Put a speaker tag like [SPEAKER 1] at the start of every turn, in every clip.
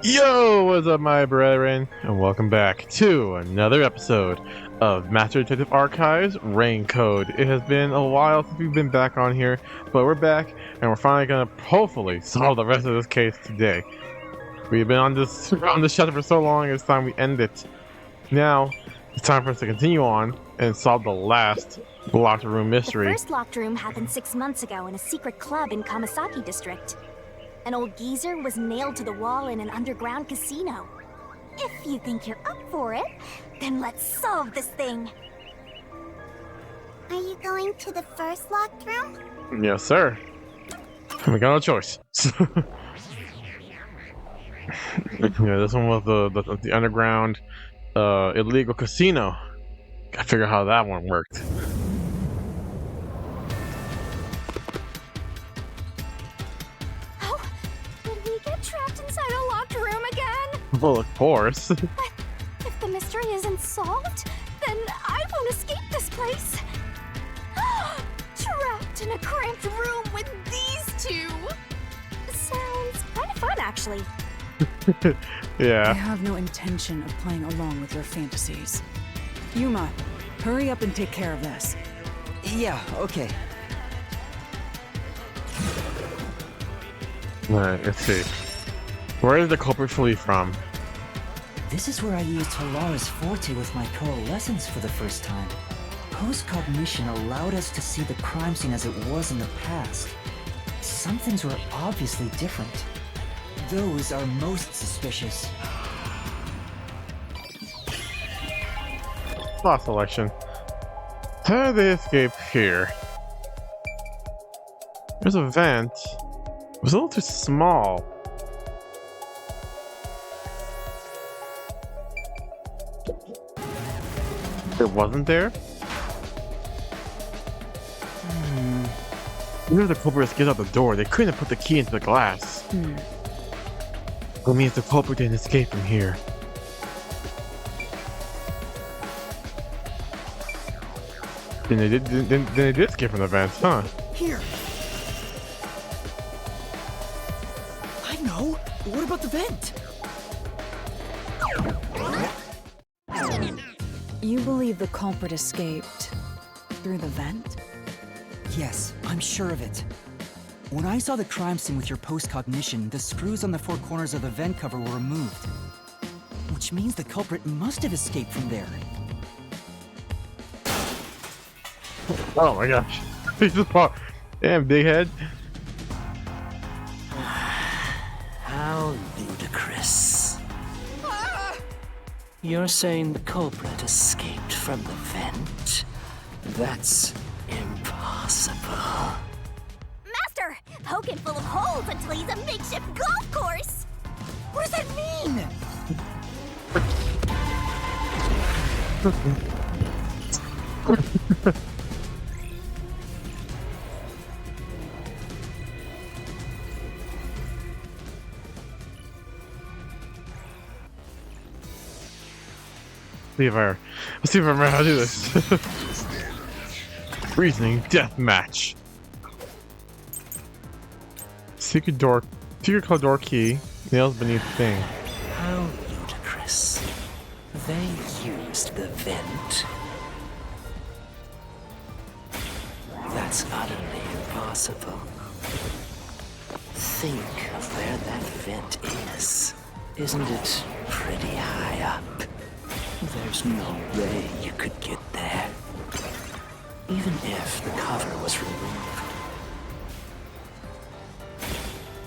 [SPEAKER 1] Yo, what's up, my brethren, and welcome back to another episode of Master Detective Archives Rain Code. It has been a while since we've been back on here, but we're back, and we're finally gonna hopefully solve the rest of this case today. We've been on this shutter for so long, it's time we end it. Now, it's time for us to continue on and solve the last locked room mystery.
[SPEAKER 2] The first locked room happened 6 months ago in a secret club in Kamasaki district. An old geezer was nailed to the wall in an underground casino. If you think you're up for it, then let's solve this thing.
[SPEAKER 3] Are you going to the first locked room?
[SPEAKER 1] Yes, sir. We got no choice. Yeah, this one was the underground illegal casino. Gotta figure out how that one worked.
[SPEAKER 2] Oh, did we get trapped inside a locked room again?
[SPEAKER 1] Well, of course.
[SPEAKER 2] But if the mystery isn't solved, then I won't escape this place. Trapped in a cramped room with these two. Sounds kind of fun, actually.
[SPEAKER 4] I
[SPEAKER 1] Yeah.
[SPEAKER 4] have no intention of playing along with your fantasies. Yuma, hurry up and take care of this.
[SPEAKER 5] Yeah, okay.
[SPEAKER 1] Alright, let's see. Where did the culprit flee from?
[SPEAKER 5] This is where I used Halara's forte with my coalescence for the first time. Post-cognition allowed us to see the crime scene as it was in the past. Some things were obviously different. Those are most suspicious.
[SPEAKER 1] Lost selection. How did they escape here? There's a vent. It was a little too small. It wasn't there? Even if the culprit escaped out the door, they couldn't have put the key into the glass. That means the culprit didn't escape from here. Then they did escape from the vent, huh?
[SPEAKER 5] Here! I know! What about the vent?
[SPEAKER 4] You believe the culprit escaped through the vent?
[SPEAKER 5] Yes, I'm sure of it. When I saw the crime scene with your post-cognition, the screws on the four corners of the vent cover were removed. Which means the culprit must have escaped from there.
[SPEAKER 1] Oh my gosh. He just popped. Damn, big head.
[SPEAKER 6] How ludicrous. You're saying the culprit escaped from the vent? That's impossible.
[SPEAKER 2] Master, poking full of holes until he's a makeshift golf course.
[SPEAKER 5] What does that mean?
[SPEAKER 1] Let's see if I remember how to do this. Reasoning death match. Secret cloud door key, nails beneath thing.
[SPEAKER 6] How ludicrous. They used the vent. That's utterly impossible. Think of where that vent is. Isn't it pretty high up? There's no way you could get there. Even if the cover was removed.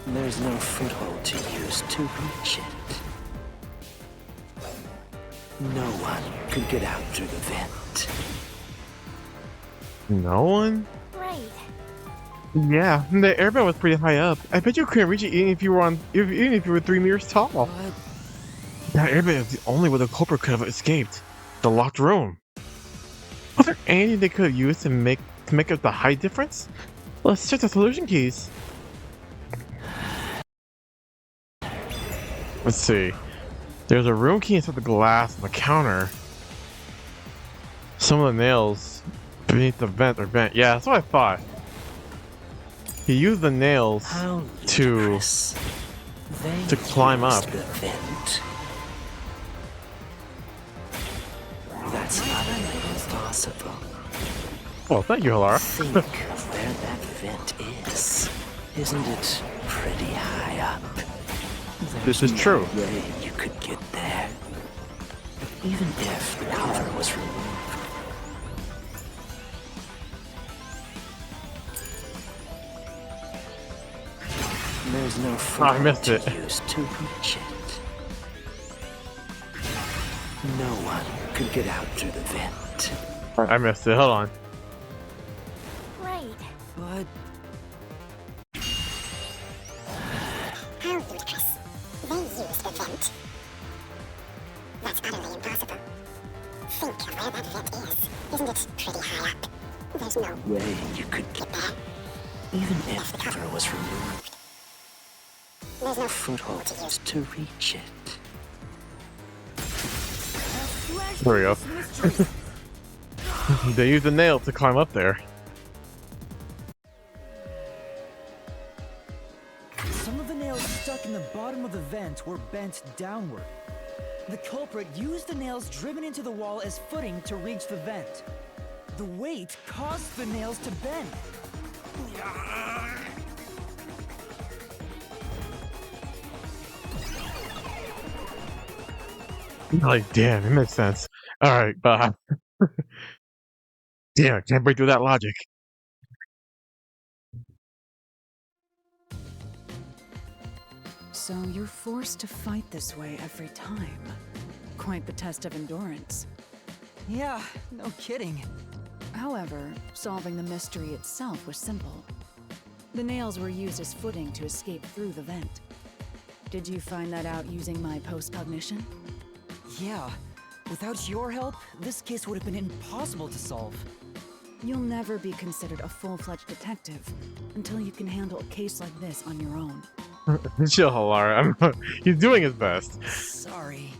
[SPEAKER 6] There's no foothold to use to reach it. No one could get out through the vent.
[SPEAKER 1] No one?
[SPEAKER 2] Right.
[SPEAKER 1] Yeah, the airbag was pretty high up. I bet you couldn't reach it even if you were 3 meters tall.
[SPEAKER 6] What?
[SPEAKER 1] That airbag is the only way the culprit could have escaped. The locked room. Was there anything they could have used to make up the height difference? Let's check the solution keys. Let's see. There's a room key inside the glass on the counter. Some of the nails beneath the vent are bent. Yeah, that's what I thought. He used the nails
[SPEAKER 6] How
[SPEAKER 1] to
[SPEAKER 6] ludicrous. They
[SPEAKER 1] to climb up.
[SPEAKER 6] used the vent. That's not impossible.
[SPEAKER 1] Well, thank you, Halara.
[SPEAKER 6] Think of where that vent is. Isn't it pretty high up?
[SPEAKER 1] This
[SPEAKER 6] There's
[SPEAKER 1] is true.
[SPEAKER 6] no way you could get there. Even if the cover was removed. There's no
[SPEAKER 1] I missed
[SPEAKER 6] foothold to
[SPEAKER 1] it.
[SPEAKER 6] use to reach it. No one could get out through the vent.
[SPEAKER 1] I missed it. Hold on.
[SPEAKER 2] Right.
[SPEAKER 6] But
[SPEAKER 3] How ludicrous. They used the vent. That's utterly impossible. Think of where that vent is. Isn't it pretty high up? There's no
[SPEAKER 6] way you could
[SPEAKER 3] get there.
[SPEAKER 6] even if the cover was removed.
[SPEAKER 3] There's no
[SPEAKER 6] Foothold
[SPEAKER 3] to use.
[SPEAKER 6] to reach it.
[SPEAKER 1] There we go. They used a nail to climb up there.
[SPEAKER 7] Some of the nails stuck in the bottom of the vent were bent downward. The culprit used the nails driven into the wall as footing to reach the vent. The weight caused the nails to bend.
[SPEAKER 1] Like, damn, it makes sense. Alright, but damn, I can't break through that logic.
[SPEAKER 4] So you're forced to fight this way every time. Quite the test of endurance.
[SPEAKER 7] Yeah, no kidding.
[SPEAKER 4] However, solving the mystery itself was simple. The nails were used as footing to escape through the vent. Did you find that out using my postcognition?
[SPEAKER 7] Yeah, without your help, this case would have been impossible to solve.
[SPEAKER 4] You'll never be considered a full-fledged detective until you can handle a case like this on your own.
[SPEAKER 1] Chill, Halara. He's doing his best.
[SPEAKER 7] Sorry.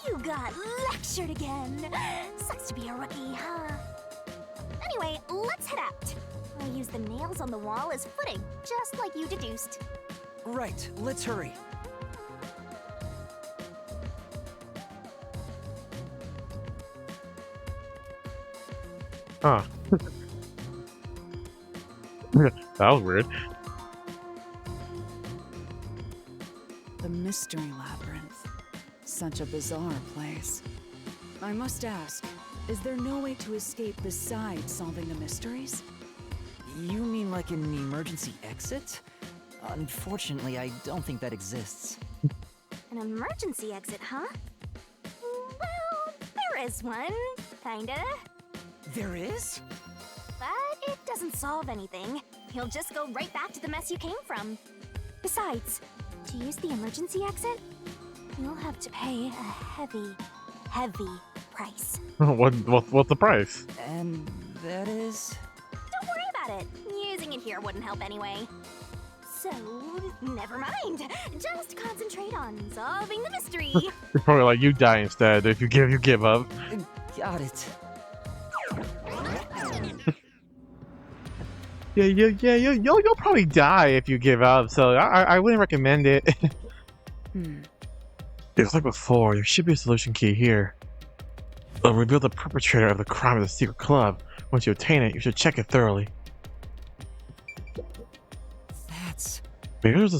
[SPEAKER 2] You got lectured again. Sucks to be a rookie, huh? Anyway, let's head out. I use the nails on the wall as footing, just like you deduced.
[SPEAKER 7] Right, let's hurry.
[SPEAKER 1] Huh. That was weird.
[SPEAKER 4] The Mystery Labyrinth. Such a bizarre place. I must ask, is there no way to escape besides solving the mysteries?
[SPEAKER 7] You mean like an emergency exit? Unfortunately, I don't think that exists.
[SPEAKER 2] An emergency exit, huh? Well, there is one, kinda.
[SPEAKER 7] There is?
[SPEAKER 2] But it doesn't solve anything. You'll just go right back to the mess you came from. Besides, to use the emergency exit, you'll have to pay a heavy, heavy price.
[SPEAKER 1] What's the price?
[SPEAKER 7] And that is?
[SPEAKER 2] Don't worry about it. Using it here wouldn't help anyway. So, never mind. Just concentrate on solving the mystery.
[SPEAKER 1] You're probably like, you die instead. If you give up.
[SPEAKER 7] Got it.
[SPEAKER 1] Yeah, you'll probably die if you give up. So I wouldn't recommend it. Just like before, there should be a solution key here. It'll reveal the perpetrator of the crime of the secret club. Once you obtain it, you should check it thoroughly.
[SPEAKER 7] That's...
[SPEAKER 1] Maybe there's a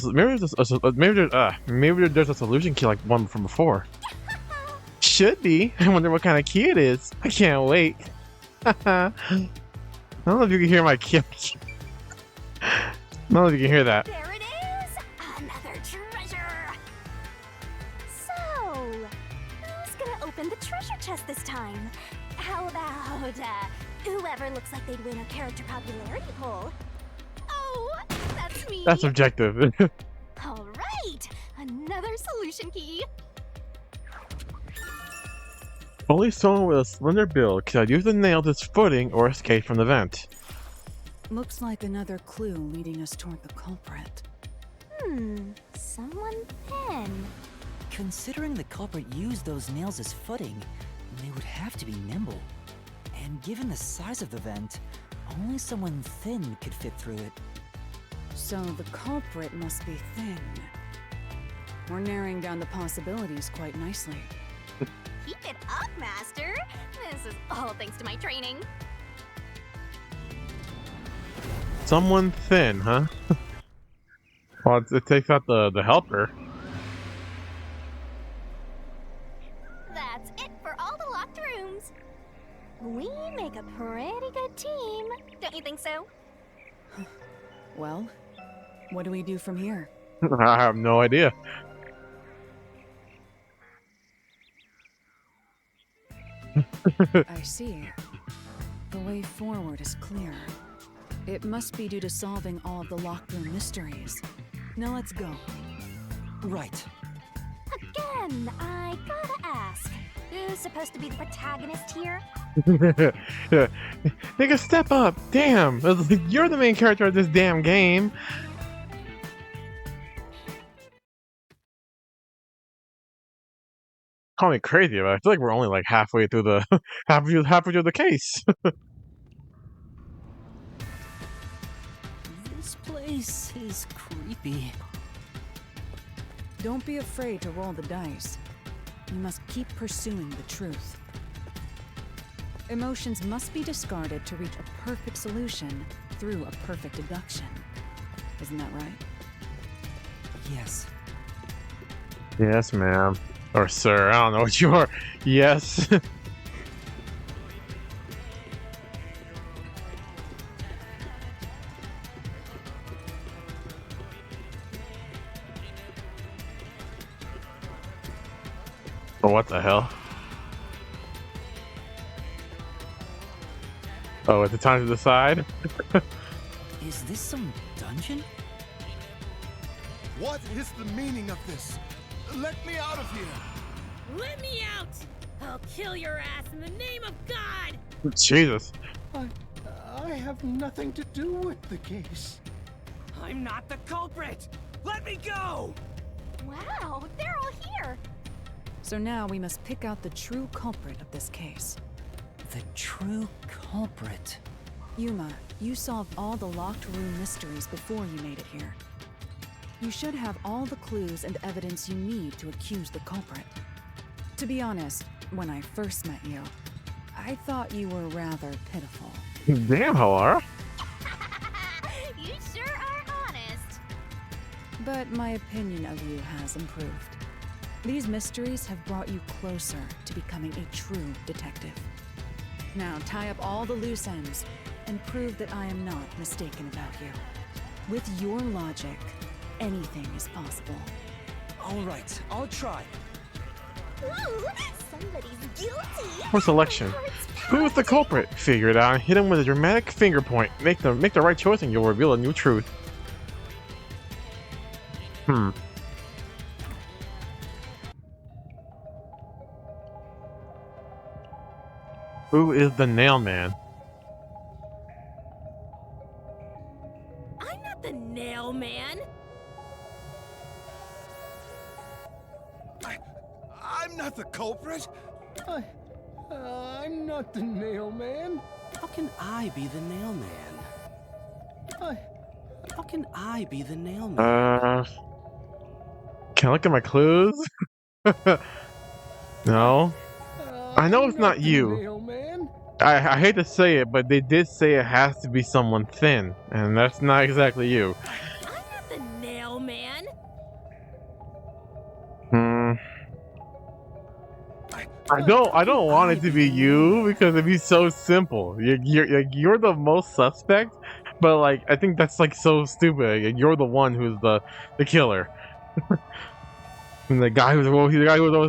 [SPEAKER 1] solution key like one from before. Should be. I wonder what kind of key it is. I can't wait. I don't know if you can hear my key. I don't know if you can hear that.
[SPEAKER 2] There it is! Another treasure! So, who's gonna open the treasure chest this time? How about, whoever looks like they'd win a character popularity poll? Oh, that's me!
[SPEAKER 1] That's objective.
[SPEAKER 2] Alright! Another solution key!
[SPEAKER 1] Only someone with a slender build can use the nail as footing or escape from the vent.
[SPEAKER 4] Looks like another clue leading us toward the culprit.
[SPEAKER 2] Someone thin.
[SPEAKER 7] Considering the culprit used those nails as footing, they would have to be nimble. And given the size of the vent, only someone thin could fit through it.
[SPEAKER 4] So the culprit must be thin. We're narrowing down the possibilities quite nicely.
[SPEAKER 2] Keep it up, Master. This is all thanks to my training.
[SPEAKER 1] Someone thin, huh? Well, it takes out the helper.
[SPEAKER 2] That's it for all the locked rooms. We make a pretty good team. Don't you think so?
[SPEAKER 4] Well, what do we do from here?
[SPEAKER 1] I have no idea.
[SPEAKER 4] I see. The way forward is clear. It must be due to solving all of the locked room mysteries. Now let's go.
[SPEAKER 7] Right.
[SPEAKER 2] Again, I gotta ask. Who's supposed to be the protagonist here?
[SPEAKER 1] Yeah. Nigga, step up! Damn! You're the main character of this damn game! Call me crazy, but I feel like we're only like halfway through the halfway through the case.
[SPEAKER 6] This place is creepy.
[SPEAKER 4] Don't be afraid to roll the dice. You must keep pursuing the truth. Emotions must be discarded to reach a perfect solution through a perfect deduction. Isn't that right?
[SPEAKER 7] Yes.
[SPEAKER 1] Yes, ma'am. Or sir, I don't know what you are. Yes. Oh, what the hell? Oh, is it time to decide?
[SPEAKER 6] Is this some dungeon?
[SPEAKER 8] What is the meaning of this? Let me out of here!
[SPEAKER 9] Let me out! I'll kill your ass in the name of God!
[SPEAKER 1] Jesus.
[SPEAKER 8] I have nothing to do with the case.
[SPEAKER 7] I'm not the culprit! Let me go!
[SPEAKER 2] Wow, they're all here.
[SPEAKER 4] So now we must pick out the true culprit of this case.
[SPEAKER 6] The true culprit.
[SPEAKER 4] Yuma, you solved all the locked room mysteries before you made it here. You should have all the clues and evidence you need to accuse the culprit. To be honest, when I first met you, I thought you were rather pitiful.
[SPEAKER 1] Damn, Halara.
[SPEAKER 2] You sure are honest.
[SPEAKER 4] But my opinion of you has improved. These mysteries have brought you closer to becoming a true detective. Now tie up all the loose ends and prove that I am not mistaken about you. With your logic, anything is possible.
[SPEAKER 7] All right, I'll try.
[SPEAKER 2] Ooh, somebody's guilty.
[SPEAKER 1] For selection. Who is the culprit? Figure it out and hit him with a dramatic finger point. Make the right choice and you'll reveal a new truth. Who is the nail man?
[SPEAKER 9] I'm not the nail man!
[SPEAKER 8] I'm not the culprit. I'm not the nail man.
[SPEAKER 6] How can I be the nail man? How can I be the nail man?
[SPEAKER 1] Can I look at my clues? No. I know it's not you.
[SPEAKER 8] Nail man.
[SPEAKER 1] I hate to say it, but they did say it has to be someone thin, and that's not exactly you.
[SPEAKER 9] I'm not the nail man!
[SPEAKER 1] I don't want it to be you because it'd be so simple. You're the most suspect, but like I think that's like so stupid. Like, you're the one who's the killer. And the guy who's always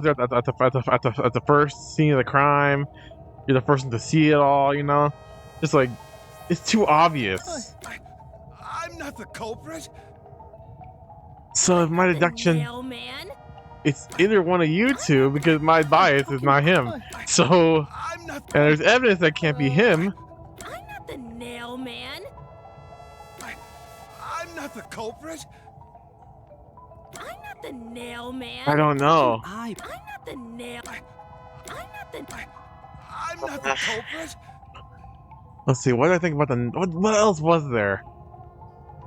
[SPEAKER 1] there at the first scene of the crime. You're the first one to see it all. You know, just like it's too obvious.
[SPEAKER 8] I'm not the culprit.
[SPEAKER 1] So if my deduction,
[SPEAKER 9] Nail man?
[SPEAKER 1] it's either one of you two because my bias is not him. So
[SPEAKER 8] I'm not.
[SPEAKER 1] and there's evidence that can't be him.
[SPEAKER 9] I'm not the nail man!
[SPEAKER 8] I'm not the culprit.
[SPEAKER 9] I'm not the nail man!
[SPEAKER 1] I don't know.
[SPEAKER 9] I'm not the nail. I'm not the.
[SPEAKER 8] I'm not the culprit.
[SPEAKER 1] Let's see. What do I think about the? What else was there?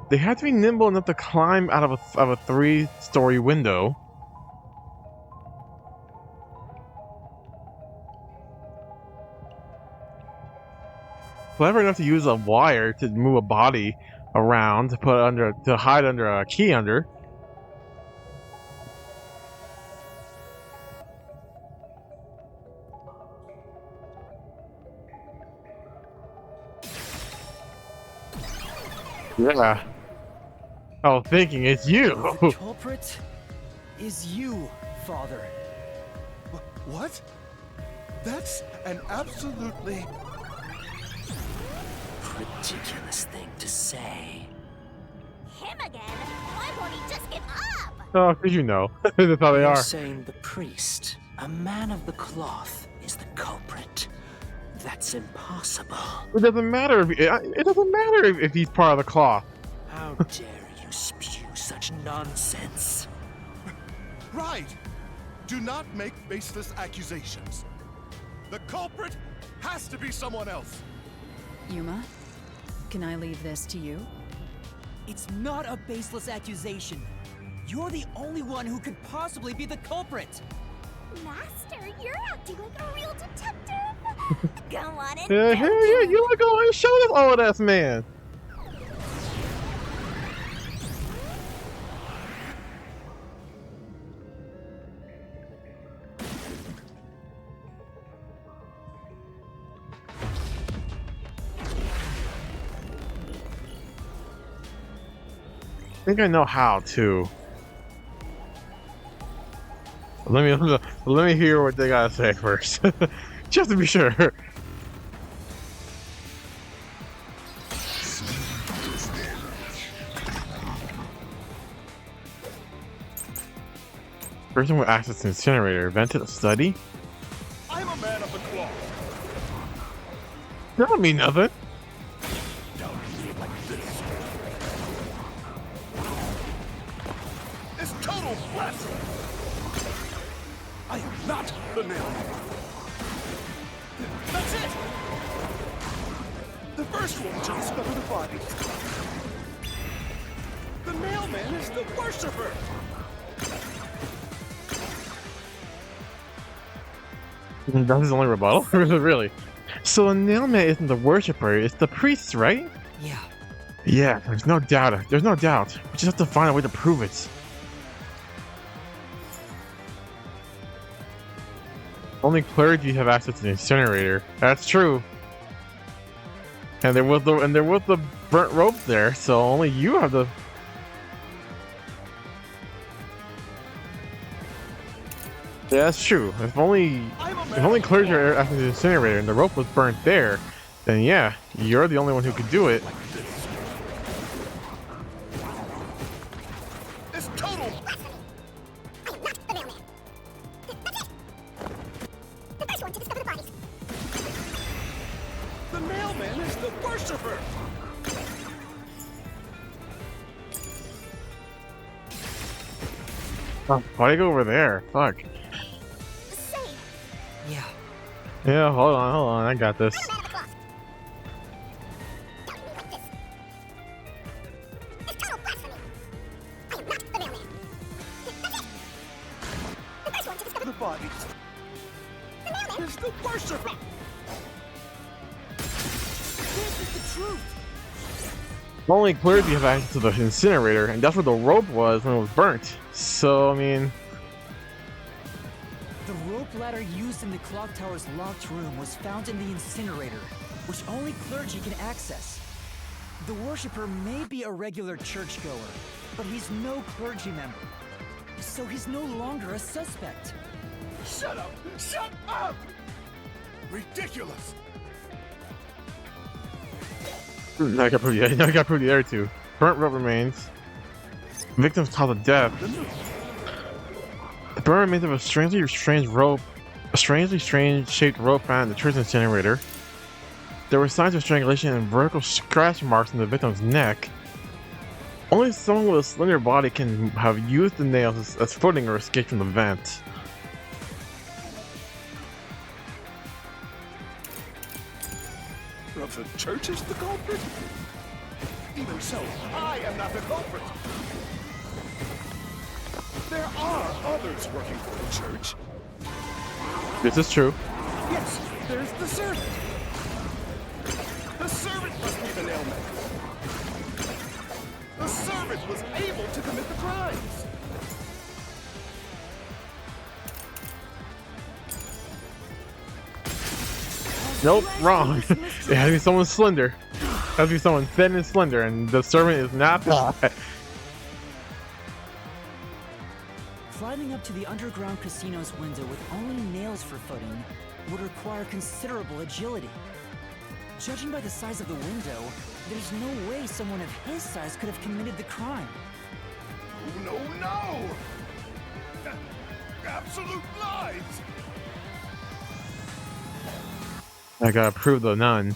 [SPEAKER 1] They had to be nimble enough to climb out of a 3-story window. clever enough to use a wire to move a body around to hide under a key under. Yeah. Oh, thinking it's you.
[SPEAKER 7] The culprit is you, Father.
[SPEAKER 8] What? That's an absolutely...
[SPEAKER 6] Ridiculous thing to say.
[SPEAKER 2] Him again? Why won't he just give up?
[SPEAKER 1] Oh, because you know. That's how they
[SPEAKER 6] You're
[SPEAKER 1] are.
[SPEAKER 6] saying the priest, a man of the cloth, is the culprit. That's impossible.
[SPEAKER 1] It doesn't matter if he's part of the cloth.
[SPEAKER 6] How dare you spew such nonsense?
[SPEAKER 8] Right! Do not make baseless accusations. The culprit has to be someone else.
[SPEAKER 4] Yuma, can I leave this to you?
[SPEAKER 7] It's not a baseless accusation. You're the only one who could possibly be the culprit.
[SPEAKER 2] Master, you're acting like a real detective. Go on and
[SPEAKER 1] Yeah, you look on and show this old ass man. I think I know how to. Let me hear what they gotta say first, just to be sure. Person with access to incinerator vented a study.
[SPEAKER 8] I'm a man of the cloth.
[SPEAKER 1] That don't mean nothing.
[SPEAKER 8] It's total blasphemy. I am not the nailman. That's it. The first one to discover the body. The mailman is the worshiper.
[SPEAKER 1] That's his only rebuttal? Really? So the nailman isn't the worshiper, it's the priest, right?
[SPEAKER 7] Yeah.
[SPEAKER 1] Yeah, there's no doubt. There's no doubt. We just have to find a way to prove it. Only clergy have access to the incinerator. That's true. And there was the burnt rope there, so only you have the. Yeah, that's true. If only clergy are access to the incinerator and the rope was burnt there, then yeah, you're the only one who could do it.
[SPEAKER 8] It's total. The mailman is the worshiper.
[SPEAKER 1] Oh, why do you go over there? Fuck.
[SPEAKER 7] Yeah.
[SPEAKER 1] Yeah, hold on, I got this.
[SPEAKER 8] The body is the worshiper.
[SPEAKER 7] This is the truth.
[SPEAKER 1] Only clergy have access to the incinerator, and that's where the rope was when it was burnt. So, I mean...
[SPEAKER 7] The rope ladder used in the clock tower's locked room was found in the incinerator, which only clergy can access. The worshipper may be a regular churchgoer, but he's no clergy member. So he's no longer a suspect.
[SPEAKER 8] Shut up! Shut up! Ridiculous!
[SPEAKER 1] I got prove the other two. Burnt rope remains. Victims cause of death. The burn remains of a strangely strange shaped rope found in the church incinerator. There were signs of strangulation and vertical scratch marks on the victim's neck. Only someone with a slender body can have used the nails as footing or escaped from the vent.
[SPEAKER 8] Of the church is the culprit? Even so, I am not the culprit. There are others working for the church.
[SPEAKER 1] This is true.
[SPEAKER 8] Yes, there's the servant. The the nail man. The servant was able to commit the crimes.
[SPEAKER 1] Nope, wrong. It has to be someone slender. It has to be someone thin and slender, and the servant is not that.
[SPEAKER 7] Climbing up to the underground casino's window with only nails for footing would require considerable agility. Judging by the size of the window, there's no way someone of his size could have committed the crime.
[SPEAKER 8] No, no! Absolute lies!
[SPEAKER 1] I gotta prove the nun.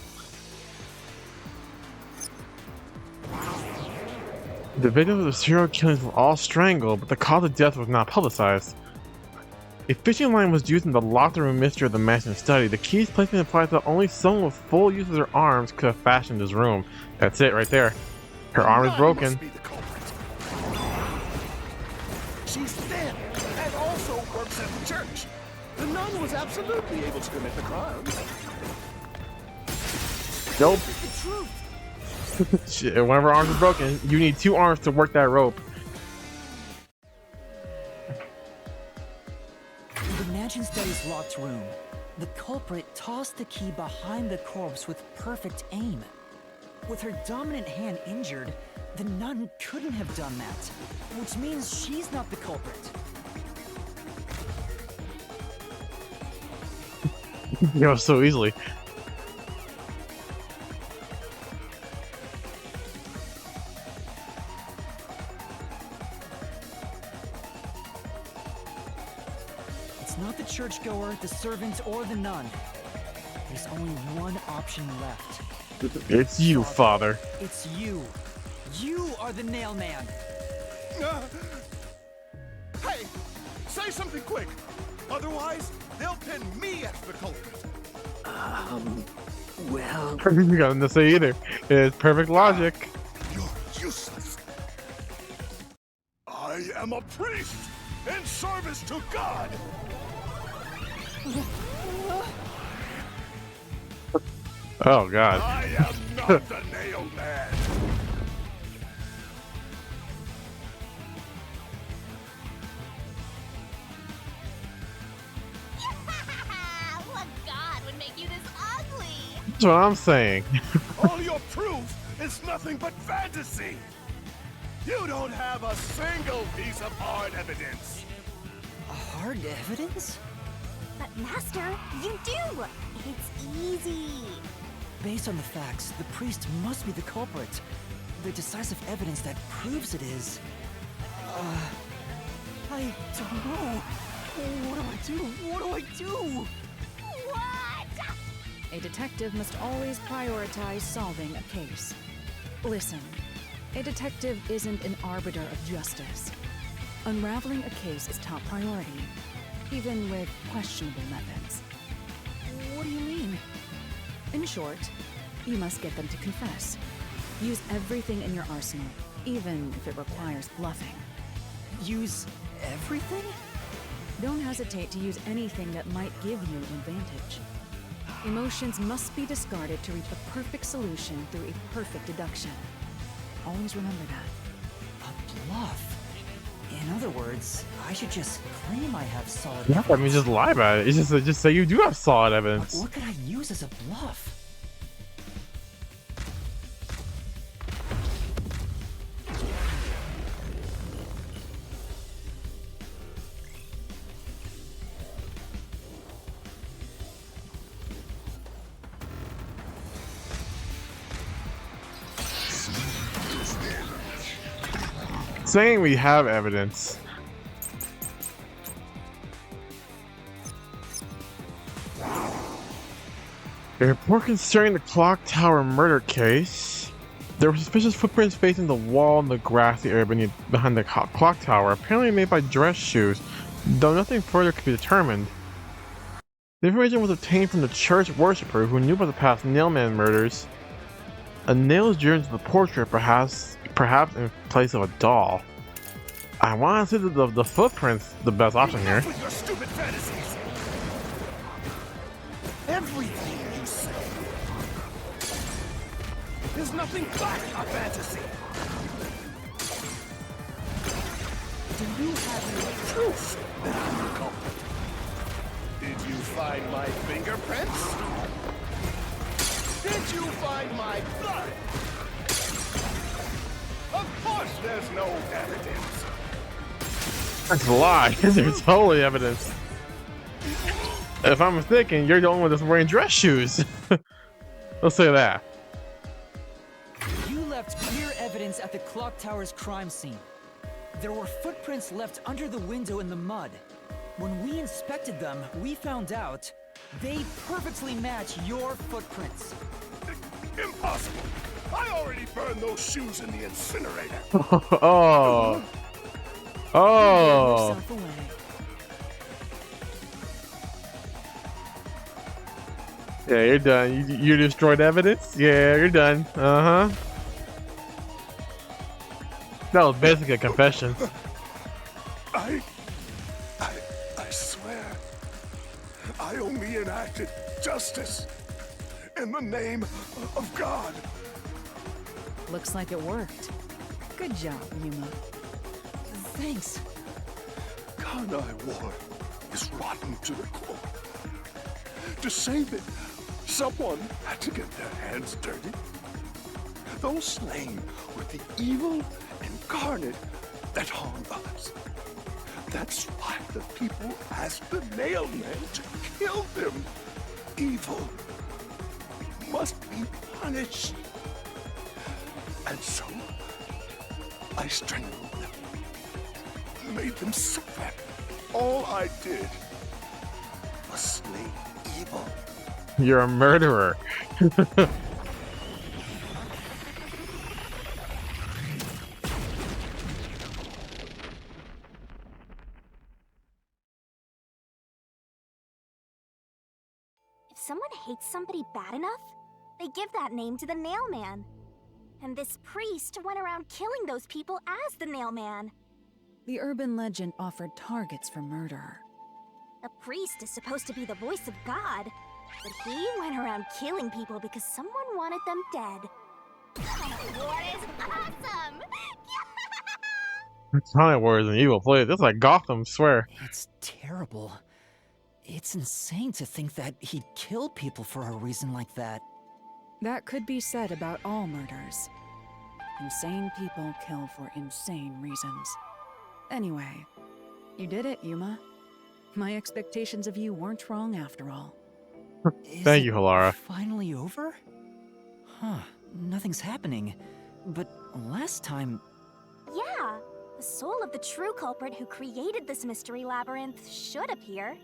[SPEAKER 1] The victims of the serial killings were all strangled, but the cause of death was not publicized. A fishing line was used in the locker room mystery of the mansion study. The key's placement implies that only someone with full use of their arms could have fashioned this room. That's it right there. Her arm is broken.
[SPEAKER 8] Must be the culprit. She's thin and also works at the church. The nun was absolutely able to commit the crimes.
[SPEAKER 1] Nope.
[SPEAKER 8] The truth.
[SPEAKER 1] Shit, one of her arms is broken. You need 2 arms to work that rope.
[SPEAKER 7] In the mansion study's locked room, the culprit tossed the key behind the corpse with perfect aim. With her dominant hand injured, the nun couldn't have done that, which means she's not the culprit.
[SPEAKER 1] You know, so easily.
[SPEAKER 7] It's not the churchgoer, the servant, or the nun. There's only one option left.
[SPEAKER 1] It's you, Father.
[SPEAKER 7] It's you. You are the nail man.
[SPEAKER 8] Hey, say something quick. Otherwise, they'll pin me as the culprit.
[SPEAKER 6] Well,
[SPEAKER 1] You got nothing to say either. It's perfect logic.
[SPEAKER 8] You're useless. I am a priest in service to God.
[SPEAKER 1] Oh God.
[SPEAKER 8] I am not the nail man.
[SPEAKER 2] What god would make you this ugly?
[SPEAKER 1] That's what I'm saying.
[SPEAKER 8] All your proof is nothing but fantasy. You don't have a single piece of hard evidence.
[SPEAKER 7] Hard evidence?
[SPEAKER 2] But Master, you do! It's easy.
[SPEAKER 7] Based on the facts, the priest must be the culprit. The decisive evidence that proves it is... I don't know. What do I do? What do I do?
[SPEAKER 2] What?
[SPEAKER 4] A detective must always prioritize solving a case. Listen, a detective isn't an arbiter of justice. Unraveling a case is top priority, even with questionable methods.
[SPEAKER 7] What do you mean?
[SPEAKER 4] In short, you must get them to confess. Use everything in your arsenal, even if it requires bluffing.
[SPEAKER 7] Use everything?
[SPEAKER 4] Don't hesitate to use anything that might give you an advantage. Emotions must be discarded to reach a perfect solution through a perfect deduction. Always remember that.
[SPEAKER 7] A bluff? In other words, I should just claim I have solid
[SPEAKER 1] Yeah, I
[SPEAKER 7] evidence.
[SPEAKER 1] mean, just lie about it. It's just say you do have solid
[SPEAKER 7] But
[SPEAKER 1] evidence.
[SPEAKER 7] what could I use as a bluff?
[SPEAKER 1] Saying we have evidence. A report concerning the clock tower murder case. There were suspicious footprints facing the wall in the grassy area behind the clock tower, apparently made by dress shoes, though nothing further could be determined. The information was obtained from the church worshipper who knew about the past Nailman murders. A nail is driven to the portrait, perhaps in place of a doll. I want to say that the footprint's the best option here.
[SPEAKER 8] Enough with your stupid fantasies. Everything you say. is nothing but a fantasy. Do you have any proof that I'm the culprit? Did you find my fingerprints? Did you find my blood? Of course there's no evidence.
[SPEAKER 1] That's a lie. There's totally evidence. If I'm mistaken, you're the only one that's wearing dress shoes. Let's say that.
[SPEAKER 7] You left clear evidence at the clock tower's crime scene. There were footprints left under the window in the mud. When we inspected them, we found out they perfectly match your footprints.
[SPEAKER 8] Impossible. I already burned those shoes in the incinerator.
[SPEAKER 1] Oh. Oh.
[SPEAKER 4] Yourself away.
[SPEAKER 1] Yeah, you're done. You destroyed evidence? Yeah, you're done. Uh-huh. That was basically a confession.
[SPEAKER 8] I swear, I only enacted justice in the name of God.
[SPEAKER 4] Looks like it worked. Good job, Yuma.
[SPEAKER 7] Thanks.
[SPEAKER 8] God I wore is rotten to the core. To save it, someone had to get their hands dirty. Those slain were the evil incarnate that harmed others. That's why the people asked the nailman to kill them. Evil must be punished. And so, I strangled them, made them suffer. All I did was slay evil.
[SPEAKER 1] You're a murderer.
[SPEAKER 2] If someone hates somebody bad enough, they give that name to the Nailman. And this priest went around killing those people as the Nailman.
[SPEAKER 4] The urban legend offered targets for murder.
[SPEAKER 2] A priest is supposed to be the voice of God, but he went around killing people because someone wanted them dead. What is awesome?
[SPEAKER 1] Sonic War is an evil place. It's like Gotham, swear.
[SPEAKER 7] It's terrible. It's insane to think that he'd kill people for a reason like that.
[SPEAKER 4] That could be said about all murders. Insane people kill for insane reasons. Anyway, you did it, Yuma. My expectations of you weren't wrong after all.
[SPEAKER 1] Thank you, Halara.
[SPEAKER 7] Finally over? Huh, nothing's happening. But last time...
[SPEAKER 2] Yeah, the soul of the true culprit who created this mystery labyrinth should appear.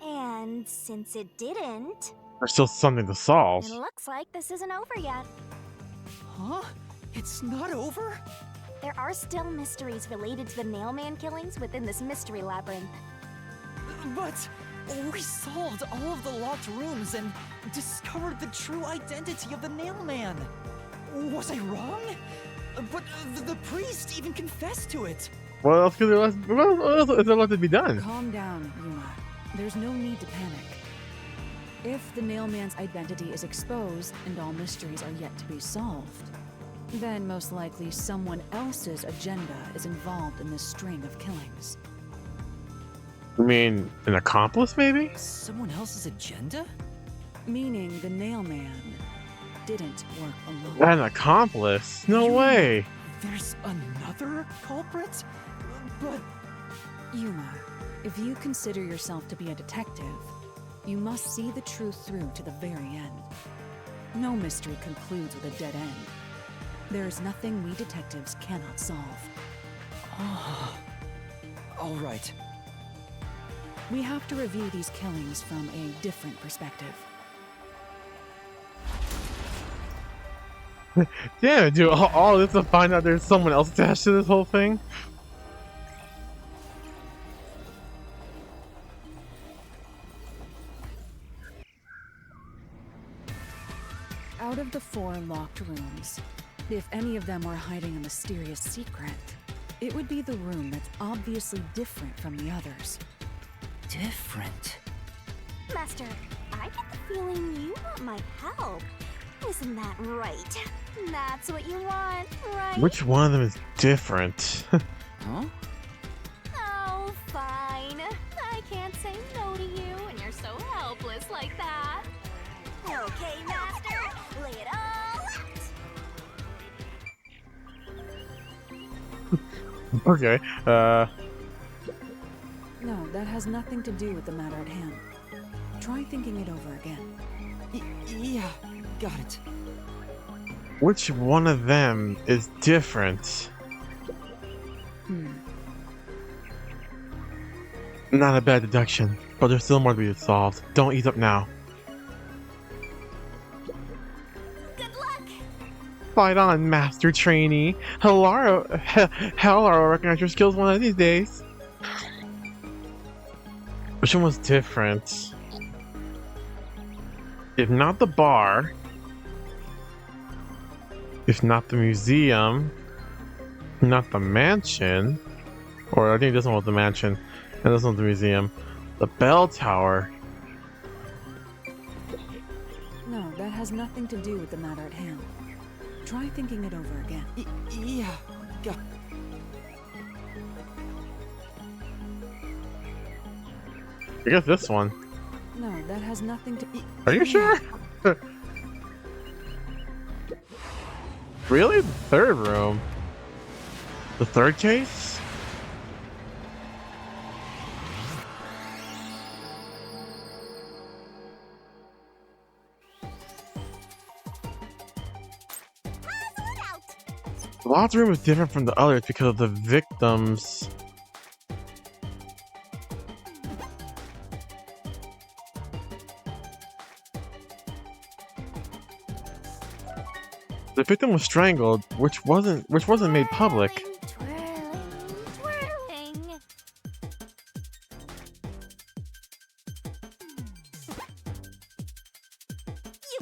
[SPEAKER 2] And since it didn't,
[SPEAKER 1] There's still something to solve.
[SPEAKER 2] it looks like this isn't over yet.
[SPEAKER 7] Huh? It's not over?
[SPEAKER 2] There are still mysteries related to the Nailman killings within this mystery labyrinth.
[SPEAKER 7] But we solved all of the locked rooms and discovered the true identity of the Nailman. Was I wrong? But the priest even confessed to it.
[SPEAKER 1] What else could there is there left to be done?
[SPEAKER 4] Calm down, Yuma. There's no need to panic. If the Nailman's identity is exposed and all mysteries are yet to be solved, then most likely someone else's agenda is involved in this string of killings.
[SPEAKER 1] I mean, an accomplice, maybe?
[SPEAKER 7] Someone else's agenda?
[SPEAKER 4] Meaning the Nailman didn't work alone.
[SPEAKER 1] An accomplice? No way.
[SPEAKER 7] There's another culprit? But...
[SPEAKER 4] Yuma, if you consider yourself to be a detective, you must see the truth through to the very end. No mystery concludes with a dead end. There is nothing we detectives cannot solve.
[SPEAKER 7] All right.
[SPEAKER 4] We have to review these killings from a different perspective.
[SPEAKER 1] Yeah, dude, all this to find out there's someone else attached to this whole thing?
[SPEAKER 4] Out of the 4 locked rooms, if any of them were hiding a mysterious secret, it would be the room that's obviously different from the others.
[SPEAKER 7] Different?
[SPEAKER 2] Master, I get the feeling you want my help. Isn't that right? That's what you want, right?
[SPEAKER 1] Which one of them is different?
[SPEAKER 5] Huh?
[SPEAKER 2] Oh, fine. I can't say no to you, and you're so helpless like that. Okay, Master, lay it all out.
[SPEAKER 1] Okay.
[SPEAKER 4] No, that has nothing to do with the matter at hand. Try thinking it over again.
[SPEAKER 7] Yeah, got it.
[SPEAKER 1] Which one of them is different? Not a bad deduction, but there's still more to be solved. Don't ease up now.
[SPEAKER 2] Good luck.
[SPEAKER 1] Fight on, Master Trainee. Hell, I'll recognize your skills one of these days. Which one was different? If not the bar, if not the museum, not the mansion, or I think this one was the mansion, and this one's the museum, the bell tower.
[SPEAKER 4] No, that has nothing to do with the matter at hand. Try thinking it over again.
[SPEAKER 7] Yeah, got
[SPEAKER 1] I guess this one.
[SPEAKER 4] No, that has nothing to.
[SPEAKER 1] Are you sure? Really? The third room? The third case? The last room is different from the others because of the victims. The victim was strangled, which wasn't made public.
[SPEAKER 2] Twirling, twirling. You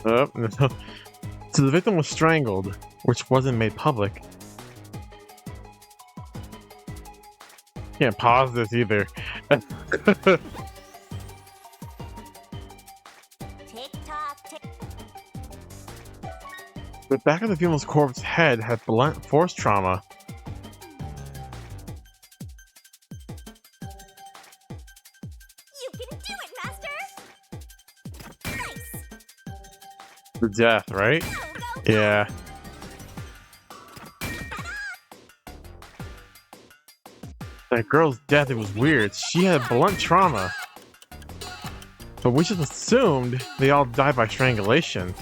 [SPEAKER 2] can
[SPEAKER 1] So the victim was strangled, which wasn't made public. Can't pause this either.
[SPEAKER 2] tick-tock, tick.
[SPEAKER 1] The back of the female's corpse's head had blunt force trauma.
[SPEAKER 2] You can do it, Master. Nice.
[SPEAKER 1] The death, right?
[SPEAKER 2] Go, go, go.
[SPEAKER 1] Yeah. That girl's death, it was weird. She had blunt trauma. But we just assumed they all died by strangulation.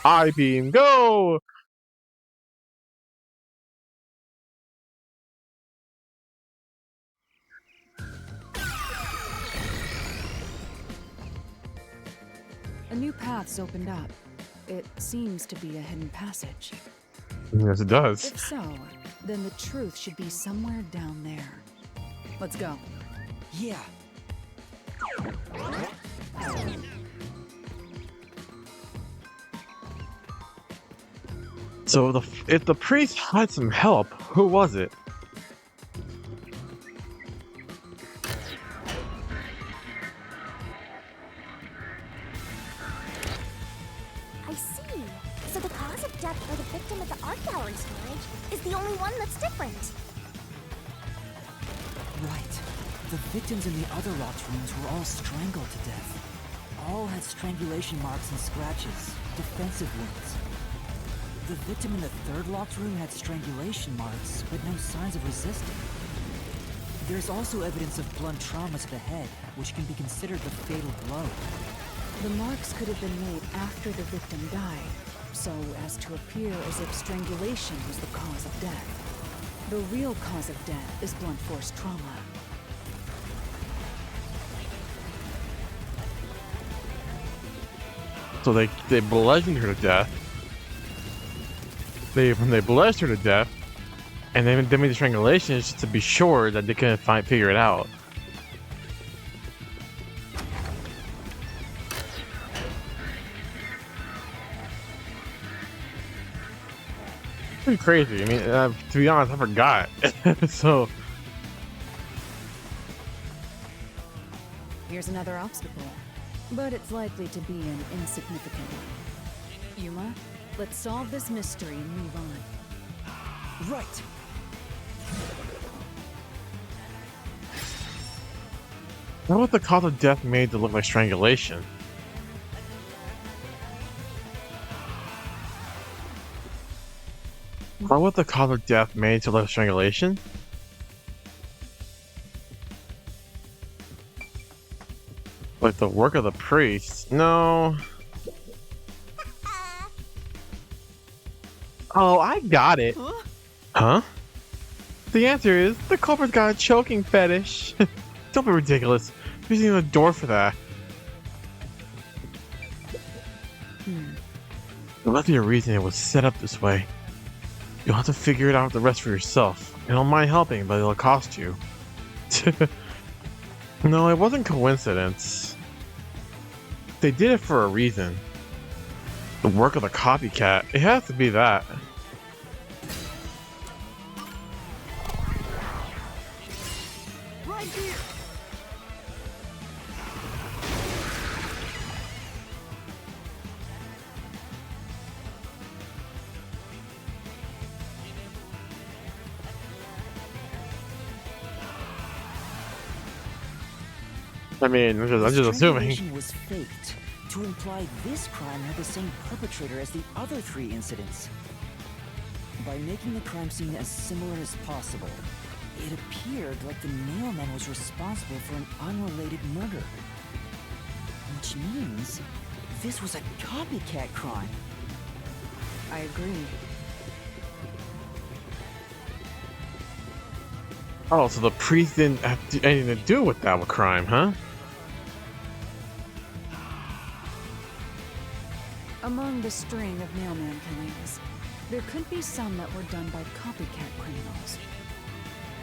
[SPEAKER 1] I-beam, go!
[SPEAKER 4] A new path's opened up. It seems to be a hidden passage.
[SPEAKER 1] Yes, it does.
[SPEAKER 4] If so, then the truth should be somewhere down there. Let's go.
[SPEAKER 7] yeah.
[SPEAKER 1] So if the priest had some help, who was it?
[SPEAKER 2] I see. So the cause of death for the victim at the art gallery storage is the only one that's different.
[SPEAKER 7] Right. The victims in the other locked rooms were all strangled to death. All had strangulation marks and scratches, defensive wounds. The victim in the third locked room had strangulation marks, but no signs of resisting. There's also evidence of blunt trauma to the head, which can be considered the fatal blow.
[SPEAKER 4] The marks could have been made after the victim died, so as to appear as if strangulation was the cause of death. The real cause of death is blunt force trauma.
[SPEAKER 1] So they bludgeoned her to death. They bludgeoned her to death, and then they made the strangulation just to be sure that they couldn't figure it out. pretty crazy. I mean, to be honest, I forgot. So
[SPEAKER 4] Here's another obstacle, but it's likely to be an insignificant one. Yuma, let's solve this mystery and move on.
[SPEAKER 7] Right.
[SPEAKER 1] what was the cause of death made to look like strangulation? What was the cause of death made to look like strangulation? Like the work of the priest? No. Oh, I got it. Huh? The answer is the culprit's got a choking fetish. Don't be ridiculous. There's even a door for that. There must be a reason it was set up this way. You'll have to figure it out the rest for yourself. I don't mind helping, but it'll cost you. No, it wasn't coincidence. They did it for a reason. The work of the copycat. It has to be that.
[SPEAKER 7] Right here.
[SPEAKER 1] I mean, I'm just assuming.
[SPEAKER 5] Strangulation was faked to imply this crime had the same perpetrator as the other 3 incidents. By making the crime scene as similar as possible, it appeared like the mailman was responsible for an unrelated murder. Which means this was a copycat crime.
[SPEAKER 4] I agree.
[SPEAKER 1] Oh, so the priest didn't have anything to do with that crime, huh?
[SPEAKER 4] Among the string of mailman killings, there could be some that were done by copycat criminals.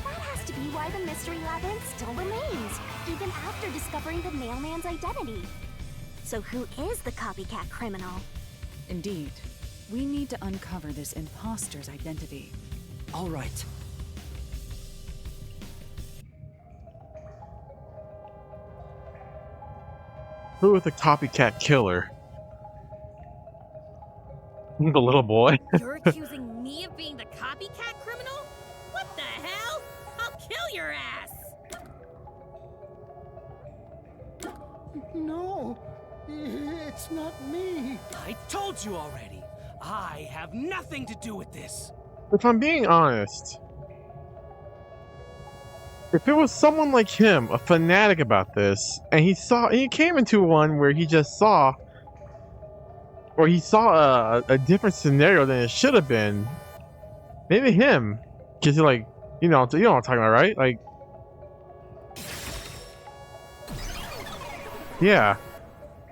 [SPEAKER 2] That has to be why the Mystery Labyrinth still remains, even after discovering the mailman's identity. So who is the copycat criminal?
[SPEAKER 4] Indeed, we need to uncover this imposter's identity.
[SPEAKER 7] All right.
[SPEAKER 1] Who is the copycat killer? The little boy?
[SPEAKER 9] You're accusing me of being the copycat criminal? What the hell? I'll kill your ass!
[SPEAKER 10] No, it's not me.
[SPEAKER 7] I told you already. I have nothing to do with this.
[SPEAKER 1] If I'm being honest, if it was someone like him, a fanatic about this, and he came into one where he saw a different scenario than it should have been, maybe him, because you're like, you know what I'm talking about, right? Like, yeah,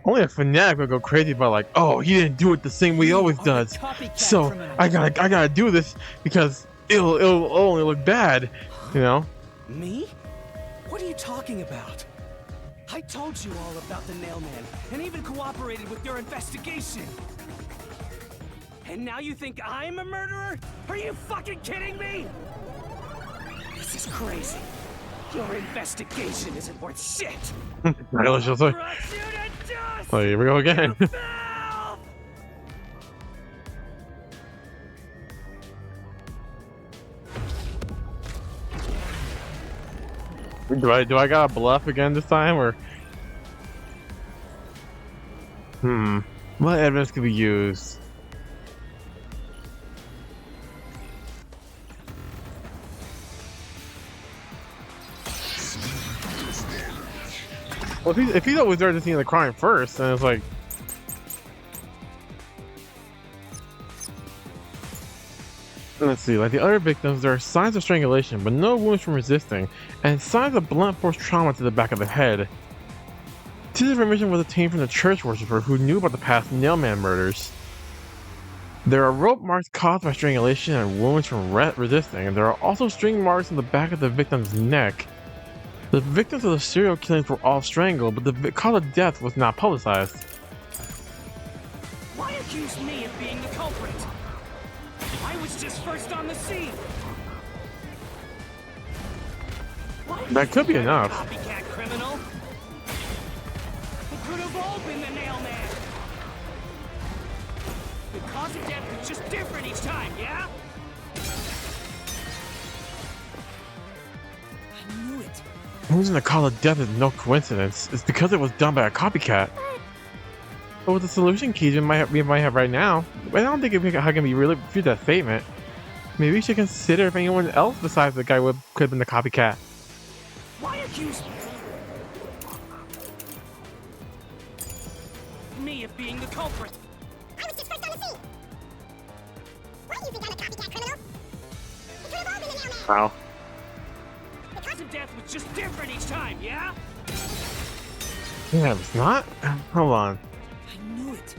[SPEAKER 1] only a fanatic would go crazy about like, oh, he didn't do it the same way he always does, so I gotta do this because it'll only look bad, you know?
[SPEAKER 7] Me? What are you talking about? I told you all about the mailman, and even cooperated with your investigation. And now you think I'm a murderer? Are you fucking kidding me? This is crazy. Your investigation isn't worth shit.
[SPEAKER 1] Right, let's just like,
[SPEAKER 7] Crush you to dust,
[SPEAKER 1] oh, here we go again.
[SPEAKER 7] you foul!
[SPEAKER 1] Do I gotta bluff again this time, or? What evidence could be used? Well, if he's always there to see the crime first, then it's like, let's see, like the other victims, there are signs of strangulation, but no wounds from resisting, and signs of blunt force trauma to the back of the head. This information was obtained from the church worshiper who knew about the past Nailman murders. There are rope marks caused by strangulation and wounds from resisting, and there are also string marks on the back of the victim's neck. The victims of the serial killings were all strangled, but the cause of death was not publicized.
[SPEAKER 7] Why accuse me of being the culprit? I I was just first on the scene.
[SPEAKER 1] That could be enough.
[SPEAKER 7] Copycat criminal. It could have all been the nail man. The cause of death was just different each time, yeah? I knew it.
[SPEAKER 1] The reason the cause of death is no coincidence. It's because it was done by a copycat. But with the solution keys we might have right now, I don't think how can we really refute that statement. Maybe we should consider if anyone else besides the guy could have been the copycat.
[SPEAKER 7] Why accuse me of being the culprit?
[SPEAKER 3] I was just first on the scene. Why do you think I'm a copycat criminal? It could have all been the nail man.
[SPEAKER 1] Wow.
[SPEAKER 7] The cause of death was just different each time, yeah?
[SPEAKER 1] Yeah, it's not? Hold on.
[SPEAKER 7] I knew it.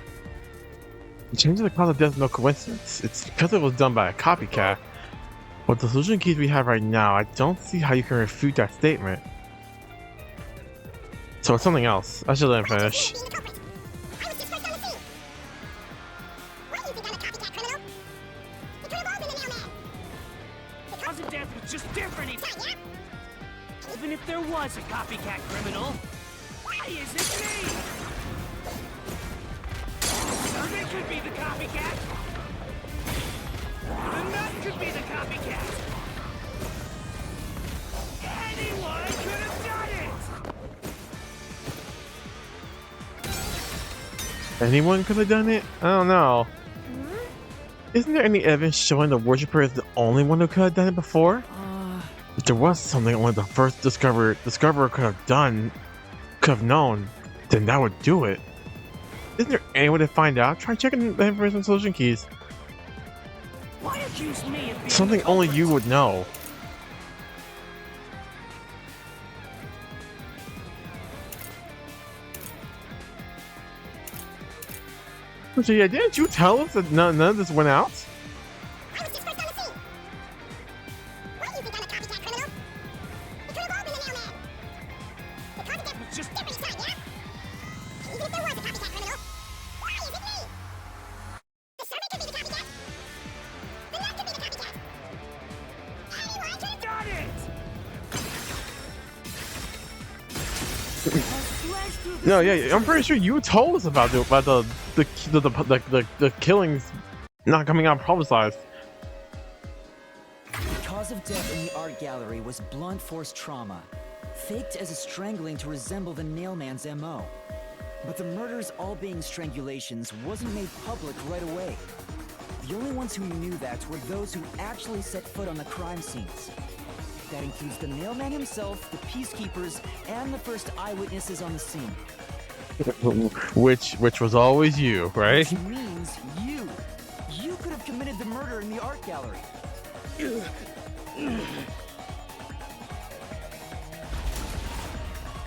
[SPEAKER 1] Changing the cause of death is no coincidence. It's because it was done by a copycat. With the solution keys we have right now, I don't see how you can refute that statement. So it's something else. I should let him finish.
[SPEAKER 3] I was just first on the scene. Why do you think I'm a copycat criminal? It could have all been the nail man.
[SPEAKER 7] The cause of death was just different each
[SPEAKER 3] Time, yeah?
[SPEAKER 7] Even if there was a copycat criminal, why is it me? They could be the copycat. And that could be the copycat. Anyone could have done it.
[SPEAKER 1] Anyone could have done it? I don't know. Isn't there any evidence showing the worshipper is the only one who could have done it before? If there was something only the first discoverer could have known, then that would do it. Isn't there any way to find out? Try checking the information solution keys.
[SPEAKER 7] Why accuse me of being
[SPEAKER 1] Something
[SPEAKER 7] the
[SPEAKER 1] only
[SPEAKER 7] culprit?
[SPEAKER 1] you would know. So yeah, didn't you tell us that none of this went out?
[SPEAKER 3] I was just first on the scene. Why do you think I'm a copycat criminal? It could have all been the nail man. The cause of death was just different each time, yeah? Even if there was a copycat criminal, why is it me? The servant could be the copycat. Then that could be the copycat. Anyone could have
[SPEAKER 7] Got it!
[SPEAKER 1] No, yeah, I'm pretty sure you told us about the killings not coming out publicized.
[SPEAKER 7] The cause of death in the art gallery was blunt force trauma, faked as a strangling to resemble the nailman's MO. But the murders all being strangulations wasn't made public right away. The only ones who knew that were those who actually set foot on the crime scenes. That includes the nailman himself, the peacekeepers, and the first eyewitnesses on the scene.
[SPEAKER 1] Which was always you, right?
[SPEAKER 7] Which means you. You could have committed the murder in the art gallery.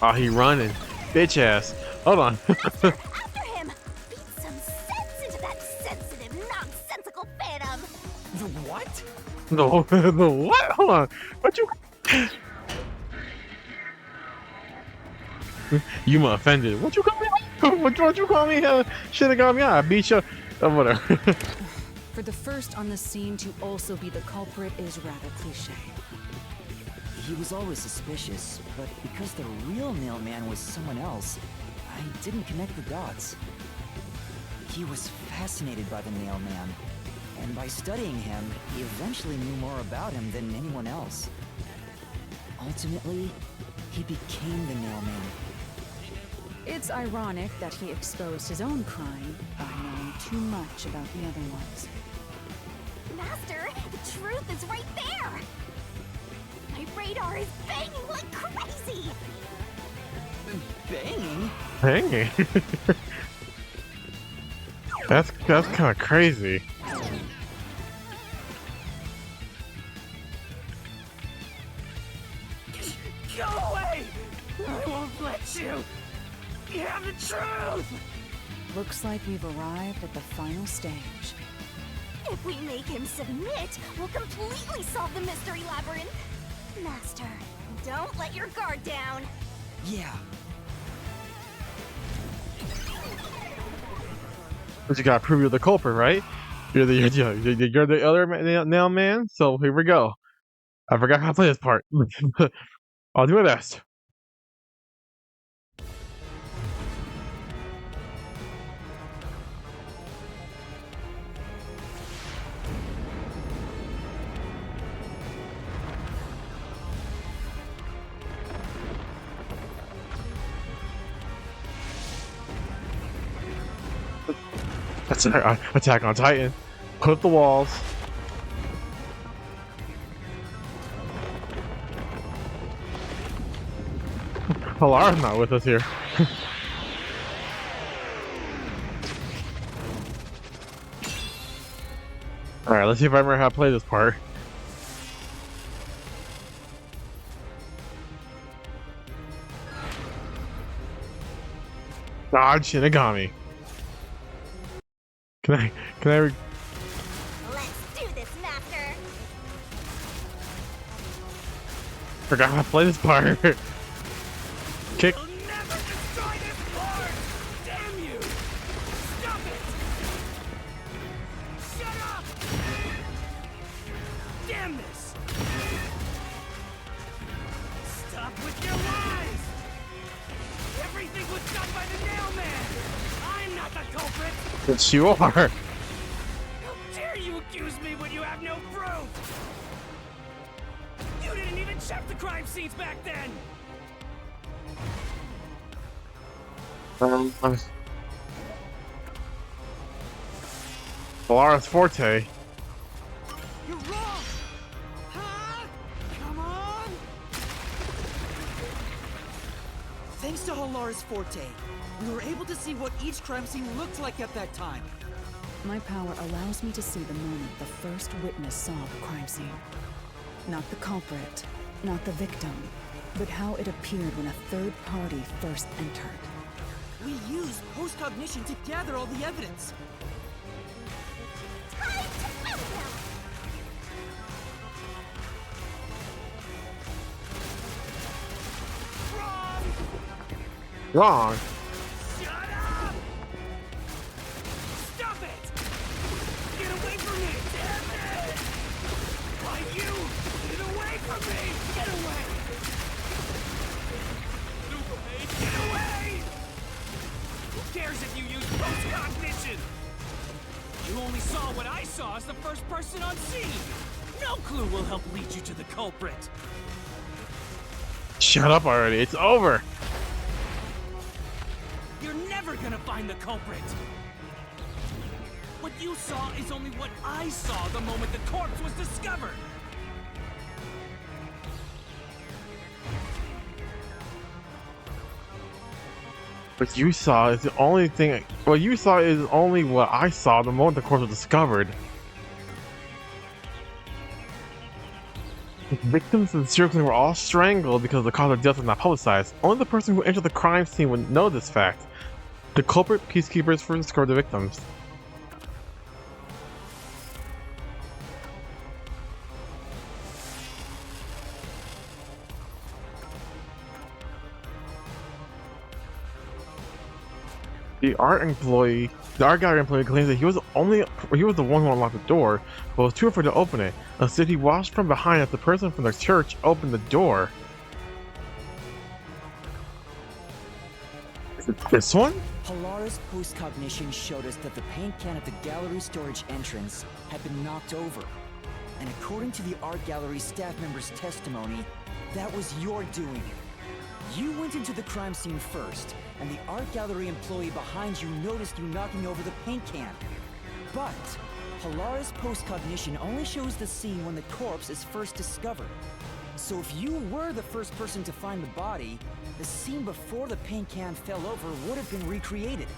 [SPEAKER 1] Oh, he running. Bitch ass. Hold on.
[SPEAKER 2] After him! Beat some sense into that sensitive, nonsensical phantom!
[SPEAKER 7] The what?
[SPEAKER 1] the what? Hold on. What you... You my offended. What you call me? What you call me? Should have got me out. I beat you. Whatever.
[SPEAKER 4] For the first on the scene to also be the culprit is rather cliche.
[SPEAKER 5] He was always suspicious, but because the real nailman was someone else, I didn't connect the dots. He was fascinated by the nailman, and by studying him, he eventually knew more about him than anyone else. Ultimately, he became the nailman.
[SPEAKER 4] It's ironic that he exposed his own crime by knowing too much about the other ones.
[SPEAKER 2] Master, the truth is right there! My radar is banging like crazy!
[SPEAKER 7] Banging?
[SPEAKER 1] Hanging. That's kind of crazy.
[SPEAKER 7] Go away! I won't let you! You have the truth!
[SPEAKER 4] Looks like we've arrived at the final stage.
[SPEAKER 2] If we make him submit, we'll completely solve the Mystery Labyrinth! Master, don't let your guard down!
[SPEAKER 7] Yeah.
[SPEAKER 1] But you gotta prove you're the culprit, right? You're the other nail man. So here we go. I forgot how to play this part. I'll do my best. Attack on Titan. Put up the walls. Alara's not with us here. Alright, let's see if I remember how to play this part. Dodge Shinigami. Can I
[SPEAKER 2] Let's do this, Master.
[SPEAKER 1] forgot how to play this part. Kick.
[SPEAKER 9] You'll never destroy this part! Damn you! Stop it! Shut up! Damn this! Stop with your lies! Everything was done by the Nailman! I'm not the culprit!
[SPEAKER 1] Yes, you are.
[SPEAKER 9] How dare you accuse me when you have no proof? You didn't even check the crime scenes back then!
[SPEAKER 1] Alara's forte.
[SPEAKER 7] You're wrong! Huh? Come on! Thanks to Halara's forte, we were able to see what each crime scene looked like at that time.
[SPEAKER 4] My power allows me to see the moment the first witness saw the crime scene. Not the culprit, not the victim, but how it appeared when a third party first entered.
[SPEAKER 7] We used post-cognition to gather all the evidence.
[SPEAKER 2] Time to end him!
[SPEAKER 1] Wrong.
[SPEAKER 9] Shut up! Stop it! Get away from me! Damn it! Why you? Get away from me! Get away! Get away! Who cares if you use post-cognition? You only saw what I saw as the first person on scene! No clue will help lead you to the culprit!
[SPEAKER 1] Shut up already. It's over.
[SPEAKER 9] You're never gonna find the culprit! What you saw is only what I saw the moment the corpse was discovered!
[SPEAKER 1] What you saw is the only thing. What you saw is only what I saw the moment the corpse was discovered. The victims and serial killer were all strangled because the cause of death was not publicized. Only the person who entered the crime scene would know this fact. The culprit peacekeepers first discovered the victims. The art gallery employee claims that he was the one who unlocked the door, but was too afraid to open it. Instead, he watched from behind as the person from the church opened the door. Is it this one?
[SPEAKER 5] Halara's post-cognition showed us that the paint can at the gallery storage entrance had been knocked over. And according to the art gallery staff member's testimony, that was your doing. You went into the crime scene first, and the art gallery employee behind you noticed you knocking over the paint can. But Halara's post-cognition only shows the scene when the corpse is first discovered. So if you were the first person to find the body, the scene before the paint can fell over would have been recreated.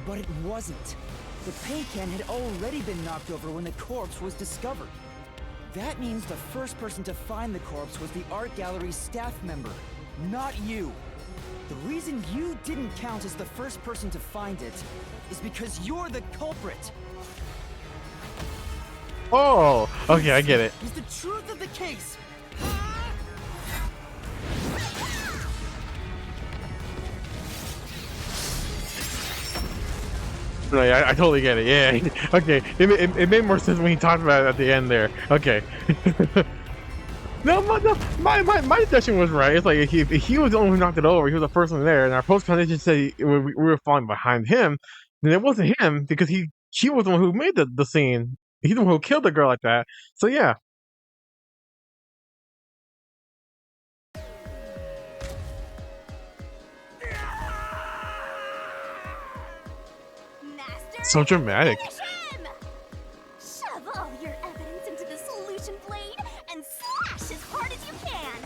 [SPEAKER 5] But it wasn't. The paint can had already been knocked over when the corpse was discovered. That means the first person to find the corpse was the art gallery staff member, not you. The reason you didn't count as the first person to find it is because you're the culprit.
[SPEAKER 1] Oh, okay, I get it.
[SPEAKER 7] Is the truth of the case.
[SPEAKER 1] Right, I totally get it. Yeah. Okay. It made more sense when he talked about it at the end there. Okay. No, my deduction was right. It's like he was the one who knocked it over. He was the first one there, and our post condition said we were falling behind him. Then it wasn't him because she was the one who made the scene. He's the one who killed the girl like that. So yeah.
[SPEAKER 2] Master,
[SPEAKER 1] So dramatic.
[SPEAKER 2] finish him! Shove all your evidence into the solution blade and slash as hard as you can.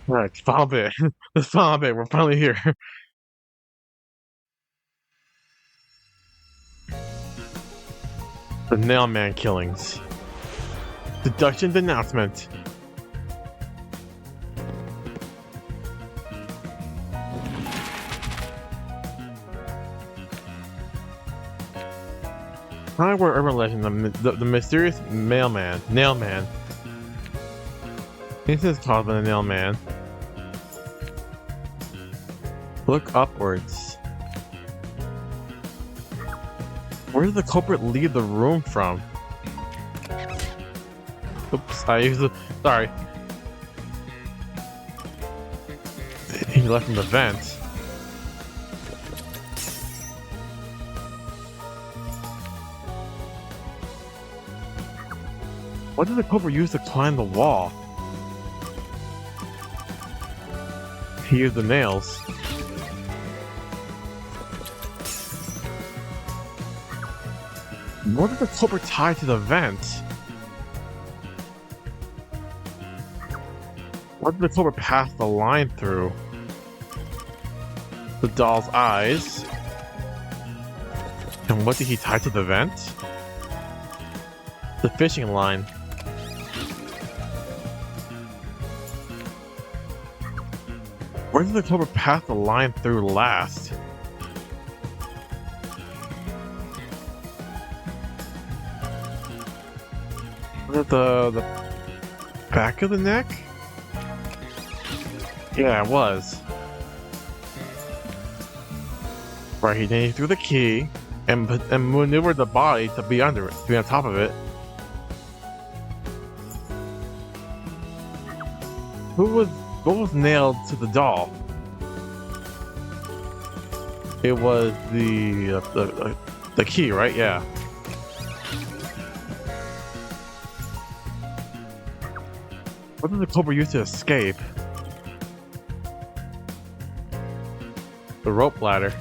[SPEAKER 1] All right, final bit. The final bit. We're finally here. The Nailman killings. Deduction denouncement. Highway urban legend, the mysterious Nailman. This is called the Nailman. Look upwards. Where did the culprit leave the room from? Oops, sorry. He left from the vent. What did the culprit use to climb the wall? He used the nails. What did the culprit tie to the vent? What did the culprit pass the line through? The doll's eyes. And what did he tie to the vent? The fishing line. Where did the culprit pass the line through last? Was it the back of the neck? Yeah, it was. Right, he threw the key and maneuvered the body to be under it, to be on top of it. What was nailed to the doll? It was the key, right? Yeah. What did the culprit use to escape? The rope ladder.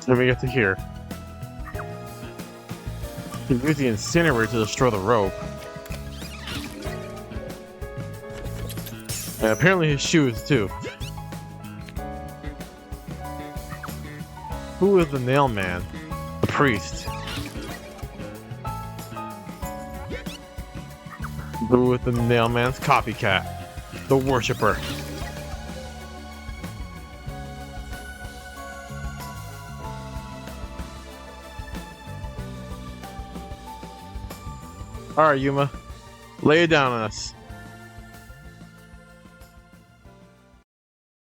[SPEAKER 1] Let me get to here. He used the incinerator to destroy the rope. And apparently his shoes too. Who is the nail man? The priest. Who is the nail man's copycat? The worshipper. Alright, Yuma. Lay it down on us.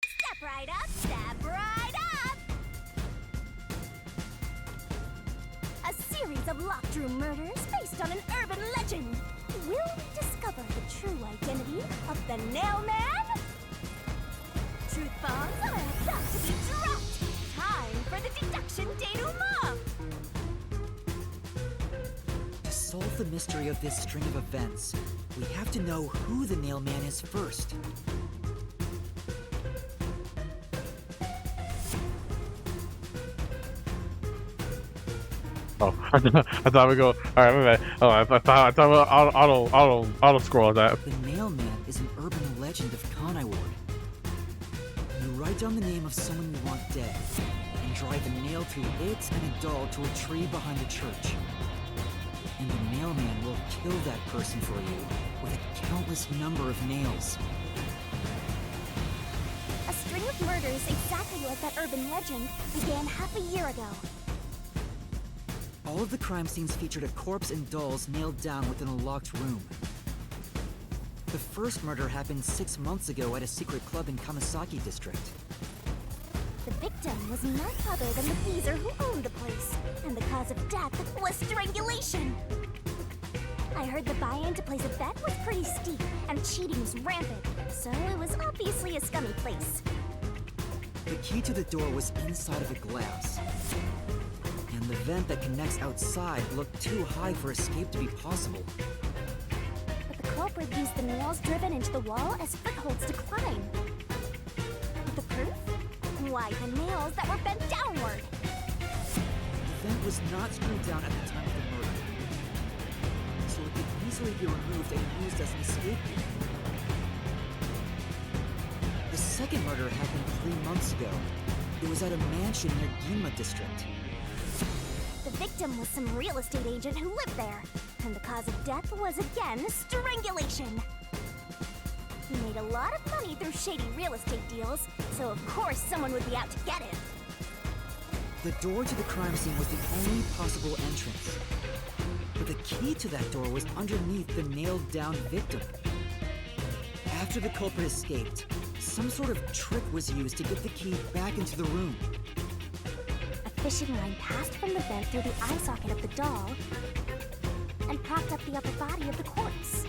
[SPEAKER 2] Step right up, step right up! A series of locked-room murders based on an urban legend. Will we discover the true identity of the Nailman? Truth bombs are about to be dropped. Time for the deduction denouement.
[SPEAKER 7] To solve the mystery of this string of events, we have to know who the Nailman is first.
[SPEAKER 1] Oh, I thought we'd go. All right, my bad. Oh, I thought auto scroll that.
[SPEAKER 7] The Nailman is an urban legend of Conai Ward. You write down the name of someone you want dead, and drive a nail through it and a doll to a tree behind the church. And the Nailman will kill that person for you with a countless number of nails.
[SPEAKER 2] A string of Murders exactly like that urban legend began half a year ago.
[SPEAKER 7] All of the crime scenes featured a corpse and dolls nailed down within a locked room. The first murder happened 6 months ago at a secret club in Kamasaki district.
[SPEAKER 2] The victim was none other than the geezer who owned the place, and the cause of death was strangulation. I heard the buy-in to place a bet was pretty steep, and cheating was rampant, so it was obviously a scummy place.
[SPEAKER 7] The key to the door was inside of a glass. And the vent that connects outside looked too high for escape to be possible.
[SPEAKER 2] But the culprit used the nails driven into the wall as footholds to climb. The proof? Why, the nails that were bent downward.
[SPEAKER 7] The vent was not screwed down at the time of the murder, so it could easily be removed and used as an escape route. The second murder happened 3 months ago. It was at a mansion near Ginma district.
[SPEAKER 2] The victim was some real estate agent who lived there, and the cause of death was again strangulation. He made a lot of money through shady real estate deals, so of course someone would be out to get him.
[SPEAKER 7] The door to the crime scene was the only possible entrance. But the key to that door was underneath the nailed-down victim. After the culprit escaped, some sort of trick was used to get the key back into the room.
[SPEAKER 2] A fishing line passed from the vent through the eye socket of the doll and propped up the upper body of the corpse.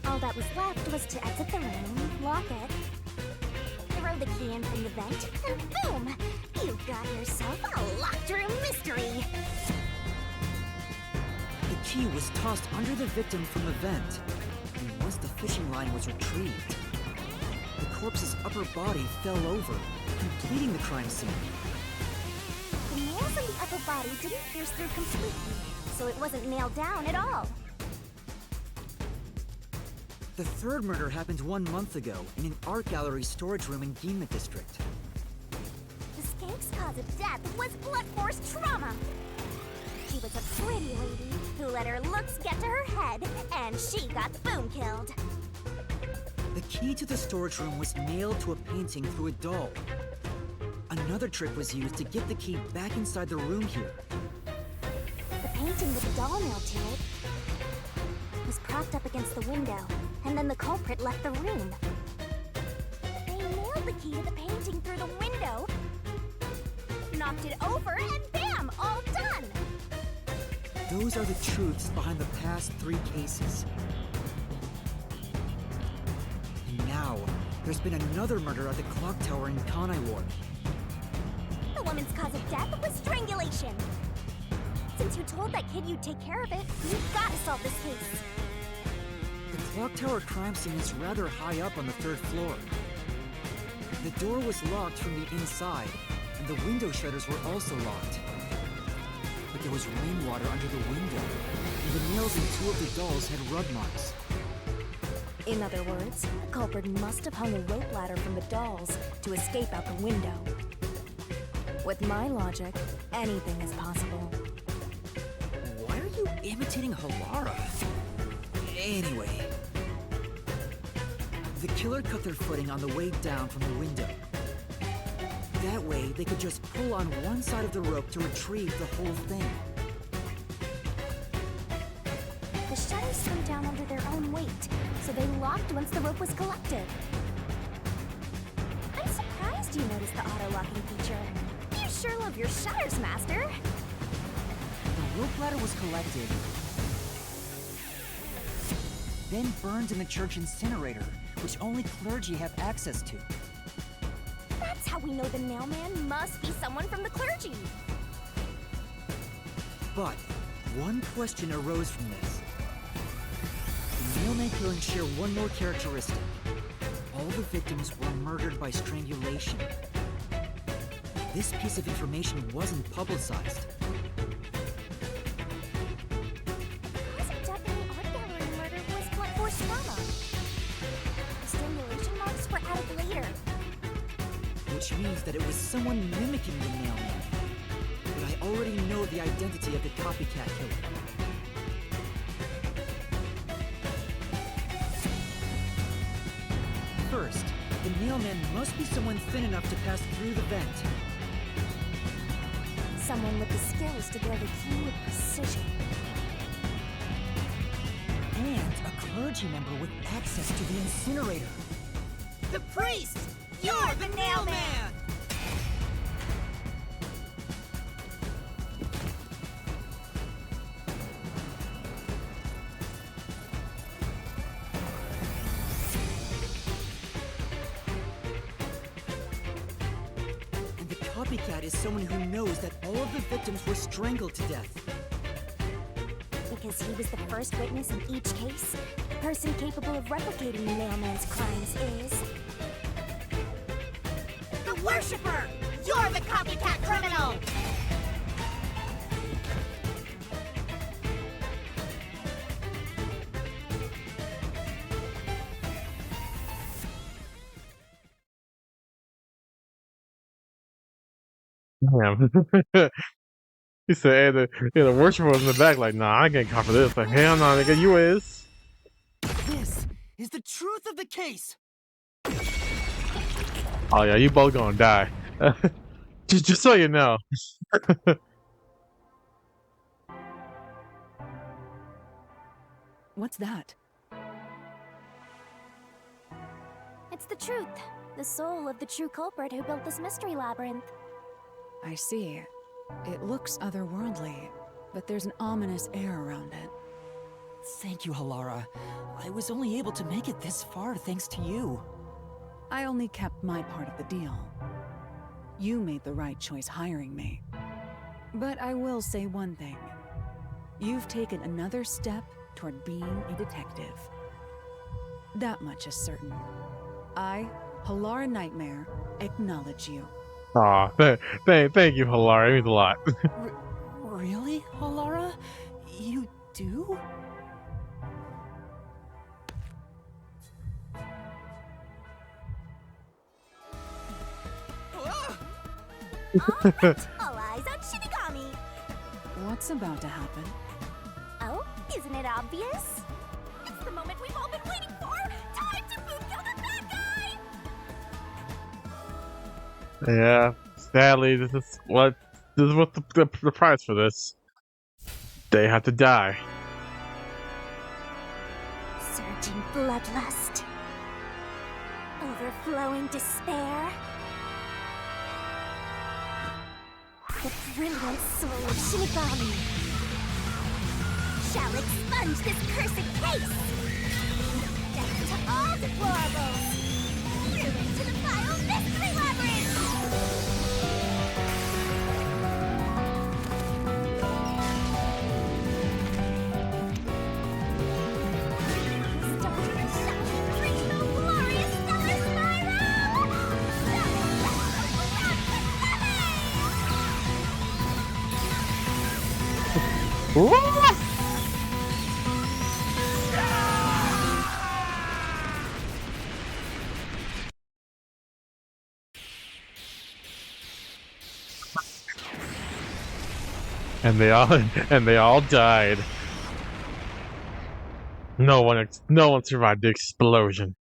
[SPEAKER 2] All that was left was to exit the room, lock it, throw the key in from the vent, and boom! You've got yourself a locked room mystery!
[SPEAKER 7] The key was tossed under the victim from the vent, and once the fishing line was retrieved, the corpse's upper body fell over, completing the crime scene.
[SPEAKER 2] The nails in the upper body didn't pierce through completely, so it wasn't nailed down at all.
[SPEAKER 7] The third murder happened 1 month ago in an art gallery storage room in Ginma district.
[SPEAKER 2] The skank's cause of death was blood force trauma. She was a pretty lady who let her looks get to her head, and she got boom killed.
[SPEAKER 7] The key to the storage room was nailed to a painting through a doll. Another trick was used to get the key back inside the room here.
[SPEAKER 2] The painting with the doll nailed to it was propped up against the window, and then the culprit left the room. They nailed the key to the painting through the window, knocked it over, and bam! All done!
[SPEAKER 7] Those are the truths behind the past 3 cases. And now, there's been another murder at the clock tower in Kanai Ward.
[SPEAKER 2] The woman's cause of death was strangulation. Since you told that kid you'd take care of it, you've got to solve this case.
[SPEAKER 7] The clock tower crime scene is rather high up on the 3rd floor. The door was locked from the inside, and the window shutters were also locked. But there was rainwater under the window, and the nails in 2 of the dolls had rub marks.
[SPEAKER 2] In other words, the culprit must have hung a rope ladder from the dolls to escape out the window. With my logic, anything is possible.
[SPEAKER 7] Why are you imitating Halara? Anyway. The killer cut their footing on the way down from the window. That way, they could just pull on one side of the rope to retrieve the whole thing.
[SPEAKER 2] The shutters swing down under their own weight, so they locked once the rope was collected. I'm surprised you noticed the auto-locking feature. You sure love your shutters, Master.
[SPEAKER 7] The rope ladder was collected, then burned in the church incinerator, which only clergy have access to.
[SPEAKER 2] That's how we know the nailman must be someone from the clergy.
[SPEAKER 7] But one question arose from this. The nailman killings share one more characteristic. All the victims were murdered by strangulation. This piece of information wasn't publicized.
[SPEAKER 2] The cause of death in the art gallery murder was blood force trauma. The strangulation marks were added later.
[SPEAKER 7] Which means that it was someone mimicking the nailman. But I already know the identity of the copycat killer. First, the mailman must be someone thin enough to pass through the vent.
[SPEAKER 2] Someone with the skills to build a key with precision.
[SPEAKER 7] And a clergy member with access to the incinerator.
[SPEAKER 9] The priest! You're the nail man!
[SPEAKER 7] And the copycat is someone who knows that all of the victims were strangled to death.
[SPEAKER 2] Because he was the first witness in each case, the person capable of replicating the mailman's crimes is...
[SPEAKER 3] The Worshipper! You're the copycat criminal!
[SPEAKER 1] Damn. He said, hey, the worshiper was in the back, like, nah, I ain't getting caught for this. Like, hell no, nigga, you is.
[SPEAKER 7] This is the truth of the case!
[SPEAKER 1] Oh yeah, you both gonna die. just so you know.
[SPEAKER 4] What's that?
[SPEAKER 2] It's the truth. The soul of the true culprit who built this mystery labyrinth.
[SPEAKER 4] I see. It looks otherworldly, but there's an ominous air around it.
[SPEAKER 7] Thank you, Halara. I was only able to make it this far thanks to you.
[SPEAKER 4] I only kept my part of the deal. You made the right choice hiring me. But I will say one thing. You've taken another step toward being a detective. That much is certain. I, Halara Nightmare, acknowledge you.
[SPEAKER 1] Aw, thank you, Hilar. It means a lot.
[SPEAKER 7] Really, Halara? You do?
[SPEAKER 2] Alright, all eyes on Shinigami.
[SPEAKER 4] What's about to happen?
[SPEAKER 2] Oh, isn't it obvious? It's the moment we've all been waiting for! Time to boot kill the bad guy!
[SPEAKER 1] Yeah, sadly, this is what the price for this. They have to die.
[SPEAKER 2] Surging bloodlust. Overflowing despair. The brilliant soul of Shinigami shall expunge this cursed case! Death to all deplorables! Ruin to the vile Mystery Labyrinth! Starting the shining, original, glorious, stellar spiral!
[SPEAKER 1] And they all died. No one survived the explosion.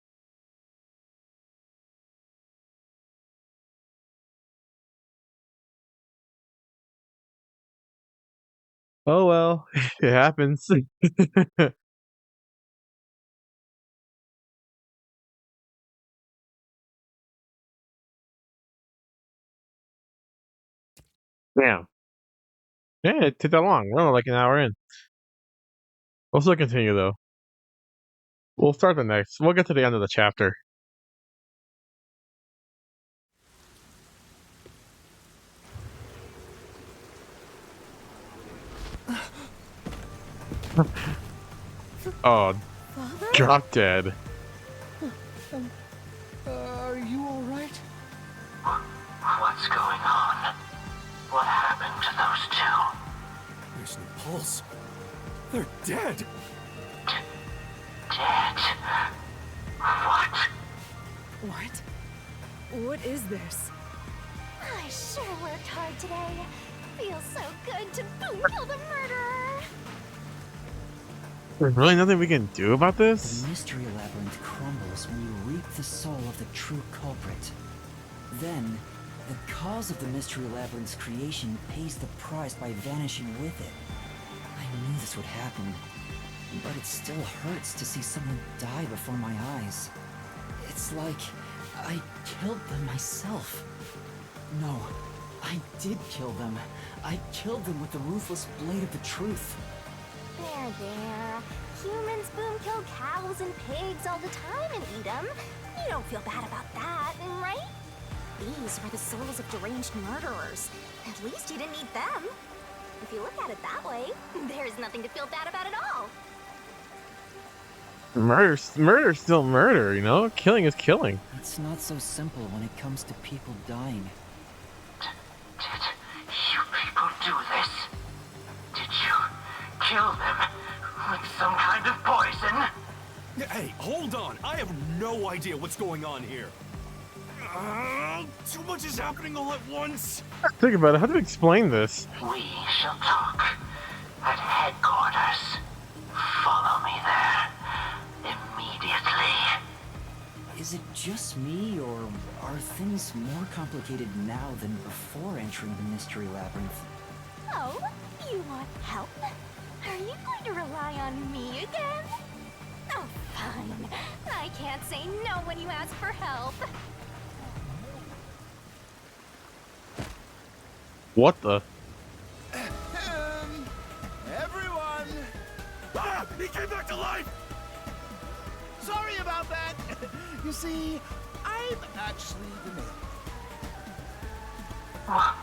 [SPEAKER 1] Oh well, it happens. Damn. Yeah, it took that long. We're only like an hour in. We'll still continue though. We'll start the next. We'll get to the end of the chapter. Oh, drop dead.
[SPEAKER 10] Are you alright?
[SPEAKER 6] What's going on? What happened to those two?
[SPEAKER 8] There's no pulse. They're dead.
[SPEAKER 6] Dead? What?
[SPEAKER 4] What? What is this?
[SPEAKER 2] I sure worked hard today. Feels so good to boom kill the murderer.
[SPEAKER 1] There's really nothing we can do about
[SPEAKER 5] The
[SPEAKER 1] this?
[SPEAKER 5] Mystery Labyrinth crumbles when you reap the soul of the true culprit. Then, the cause of the Mystery Labyrinth's creation pays the price by vanishing with it. I knew this would happen, but it still hurts to see someone die before my eyes. It's like I killed them myself. No, I did kill them. I killed them with the ruthless blade of the truth.
[SPEAKER 2] There. Humans boom kill cows and pigs all the time and eat them. You don't feel bad about that, right? These were the souls of deranged murderers. At least you didn't eat them. If you look at it that way, there's nothing to feel bad about at all.
[SPEAKER 1] Murder's still murder, you know? Killing is killing.
[SPEAKER 5] It's not so simple when it comes to people dying.
[SPEAKER 6] Did you people do this? Did you kill them with some kind of poison?
[SPEAKER 9] Hey, hold on. I have no idea what's going on here. Too much is happening all at once.
[SPEAKER 1] Think about it. How do we explain this?
[SPEAKER 6] We shall talk at headquarters. Follow me there immediately.
[SPEAKER 5] Is it just me, or are things more complicated now than before entering the Mystery Labyrinth?
[SPEAKER 2] Oh, you want help? Are you going to rely on me again? Oh, fine. I can't say no when you ask for help.
[SPEAKER 1] What the?
[SPEAKER 9] Everyone! Ah! He came back to life!
[SPEAKER 10] Sorry about that. You see, I'm actually the nail.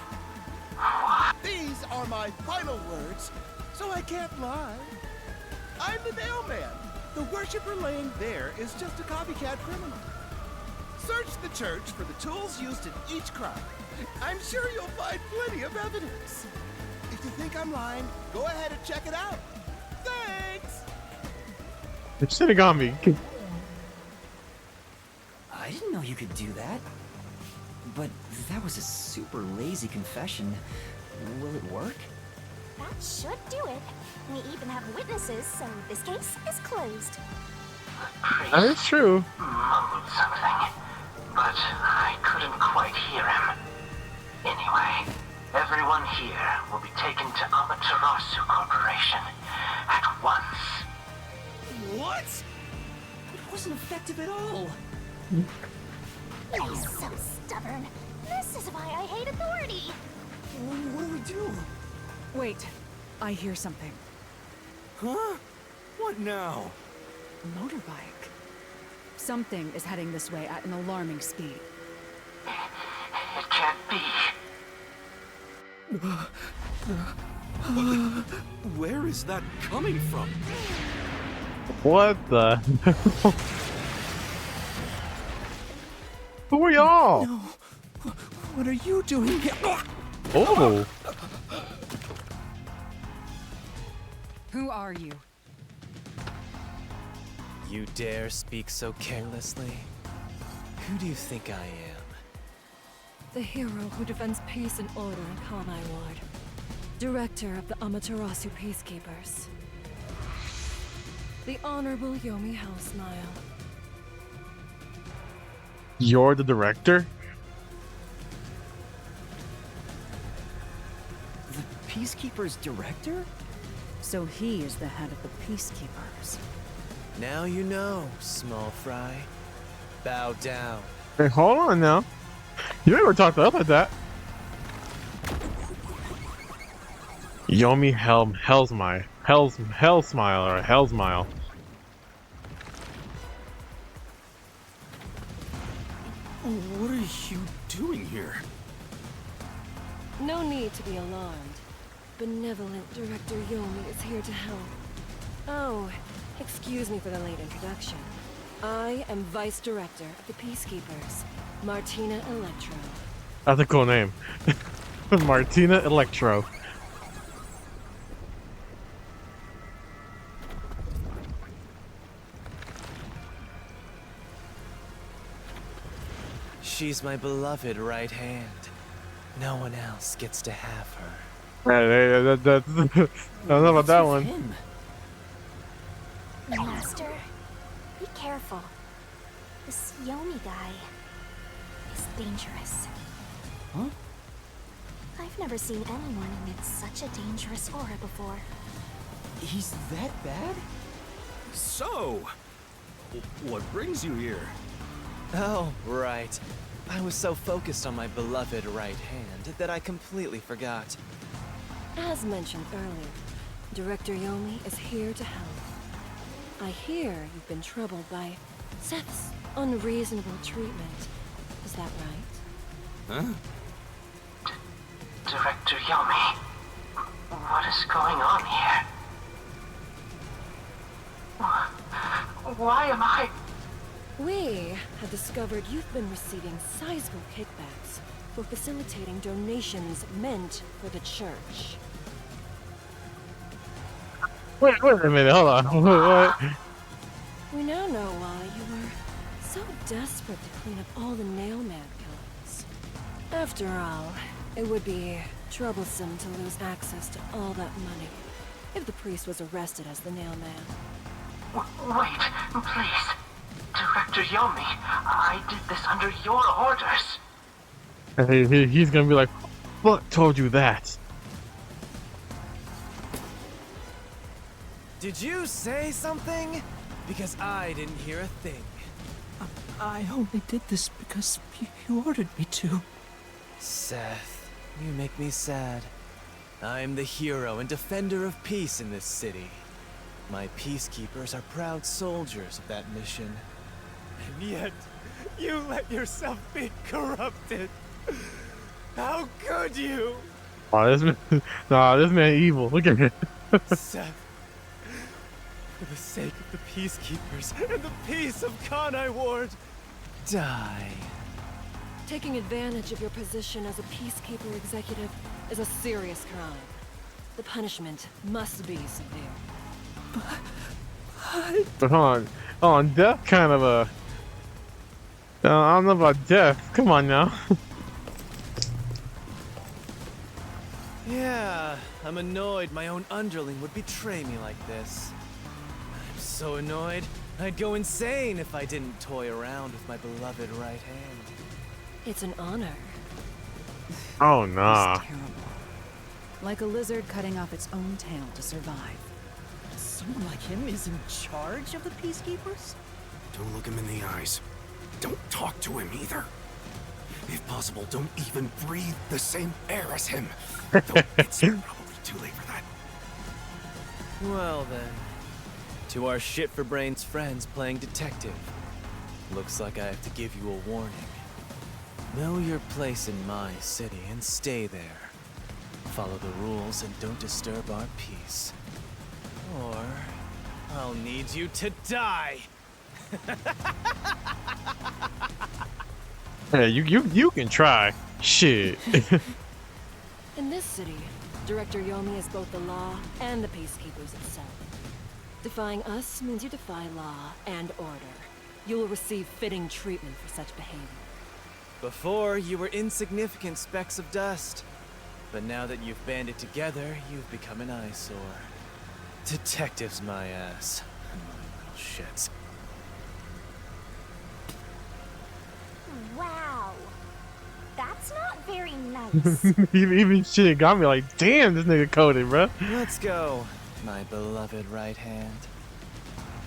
[SPEAKER 10] These are my final words, so I can't lie. I'm the nail man. The worshiper laying there is just a copycat criminal. Search the church for the tools used in each crime. I'm sure you'll find plenty of evidence. If you think I'm lying, go ahead and check it out. Thanks!
[SPEAKER 1] It's Shinigami.
[SPEAKER 5] I didn't know you could do that. But that was a super lazy confession. Will it work?
[SPEAKER 2] That should do it. We even have witnesses, so this case is closed.
[SPEAKER 1] That is true.
[SPEAKER 6] Mumbled something, but I couldn't quite hear him. Anyway, everyone here will be taken to Amaterasu Corporation at once.
[SPEAKER 9] What?
[SPEAKER 5] It wasn't effective at all.
[SPEAKER 2] You're so stubborn. This is why I hate authority.
[SPEAKER 7] What do we do?
[SPEAKER 4] Wait, I hear something.
[SPEAKER 9] Huh? What now?
[SPEAKER 4] A motorbike. Something is heading this way at an alarming speed.
[SPEAKER 6] It can't be.
[SPEAKER 9] Where is that coming from?
[SPEAKER 1] What the? Who are y'all?
[SPEAKER 10] No. What are you doing here?
[SPEAKER 1] Oh.
[SPEAKER 4] Who are you?
[SPEAKER 11] You dare speak so carelessly? Who do you think I am?
[SPEAKER 12] The hero who defends peace and order in Kanai Ward. Director of the Amaterasu Peacekeepers. The Honorable Yomi Hellsmile.
[SPEAKER 1] You're the director?
[SPEAKER 5] The Peacekeeper's director?
[SPEAKER 4] So he is the head of the Peacekeepers.
[SPEAKER 11] Now you know, small fry. Bow down.
[SPEAKER 1] Hey, hold on now. You never talked to us like that. Yomi Hellsmile or Hellsmile.
[SPEAKER 9] What are you doing here?
[SPEAKER 12] No need to be alarmed. Benevolent Director Yomi is here to help. Oh, excuse me for the late introduction. I am Vice Director of the Peacekeepers, Martina Electro.
[SPEAKER 1] That's a cool name. Martina Electro.
[SPEAKER 11] She's my beloved right hand. No one else gets to have her.
[SPEAKER 1] I don't know about that one.
[SPEAKER 5] Him.
[SPEAKER 2] Master, be careful. This Yomi guy is dangerous.
[SPEAKER 7] Huh?
[SPEAKER 2] I've never seen anyone emit such a dangerous aura before.
[SPEAKER 7] He's that bad?
[SPEAKER 10] So, what brings you here?
[SPEAKER 11] Oh, right. I was so focused on my beloved right hand that I completely forgot.
[SPEAKER 12] As mentioned earlier, Director Yomi is here to help. I hear you've been troubled by Seth's unreasonable treatment. Is that right?
[SPEAKER 10] Huh?
[SPEAKER 6] Director Yomi, what is going on here? Why am I...
[SPEAKER 12] We have discovered you've been receiving sizable kickbacks for facilitating donations meant for the church.
[SPEAKER 1] Wait a minute, hold on. What?
[SPEAKER 12] We now know why you were so desperate to clean up all the Nailman killings. After all, it would be troublesome to lose access to all that money if the priest was arrested as the Nailman.
[SPEAKER 6] Wait, please. Director Yomi, I did this under your orders.
[SPEAKER 1] He's gonna be like, "What told you that?"
[SPEAKER 11] Did you say something? Because I didn't hear a thing.
[SPEAKER 6] I only did this because you ordered me to.
[SPEAKER 11] Seth, you make me sad. I'm the hero and defender of peace in this city. My peacekeepers are proud soldiers of that mission. And yet, you let yourself be corrupted. How could you?
[SPEAKER 1] Oh, this man evil. Look at him.
[SPEAKER 11] Seth, for the sake of the peacekeepers and the peace of Kanai Ward, die.
[SPEAKER 12] Taking advantage of your position as a peacekeeper executive is a serious crime. The punishment must be severe.
[SPEAKER 1] But hold on, death kind of a. I don't know about death. Come on now.
[SPEAKER 11] Yeah, I'm annoyed my own underling would betray me like this. I'm so annoyed, I'd go insane if I didn't toy around with my beloved right hand.
[SPEAKER 12] It's an honor.
[SPEAKER 1] Oh nah.
[SPEAKER 4] It's terrible. Like a lizard cutting off its own tail to survive.
[SPEAKER 7] Someone like him is in charge of the Peacekeepers?
[SPEAKER 8] Don't look him in the eyes. Don't talk to him either. If possible, don't even breathe the same air as him. Though it's probably too late for that.
[SPEAKER 11] Well then, to our shit-for-brains friends playing detective, looks like I have to give you a warning. Know your place in my city and stay there. Follow the rules and don't disturb our peace. Or I'll need you to die!
[SPEAKER 1] Hey, you can try. Shit.
[SPEAKER 12] In this city, Director Yomi is both the law and the peacekeepers itself. Defying us means you defy law and order. You will receive fitting treatment for such behavior.
[SPEAKER 11] Before, you were insignificant specks of dust. But now that you've banded together, you've become an eyesore. Detectives, my ass. Little shits.
[SPEAKER 2] Wow. That's not very nice.
[SPEAKER 1] even shit got me like, damn, this nigga coded, bro.
[SPEAKER 11] Let's go, my beloved right hand.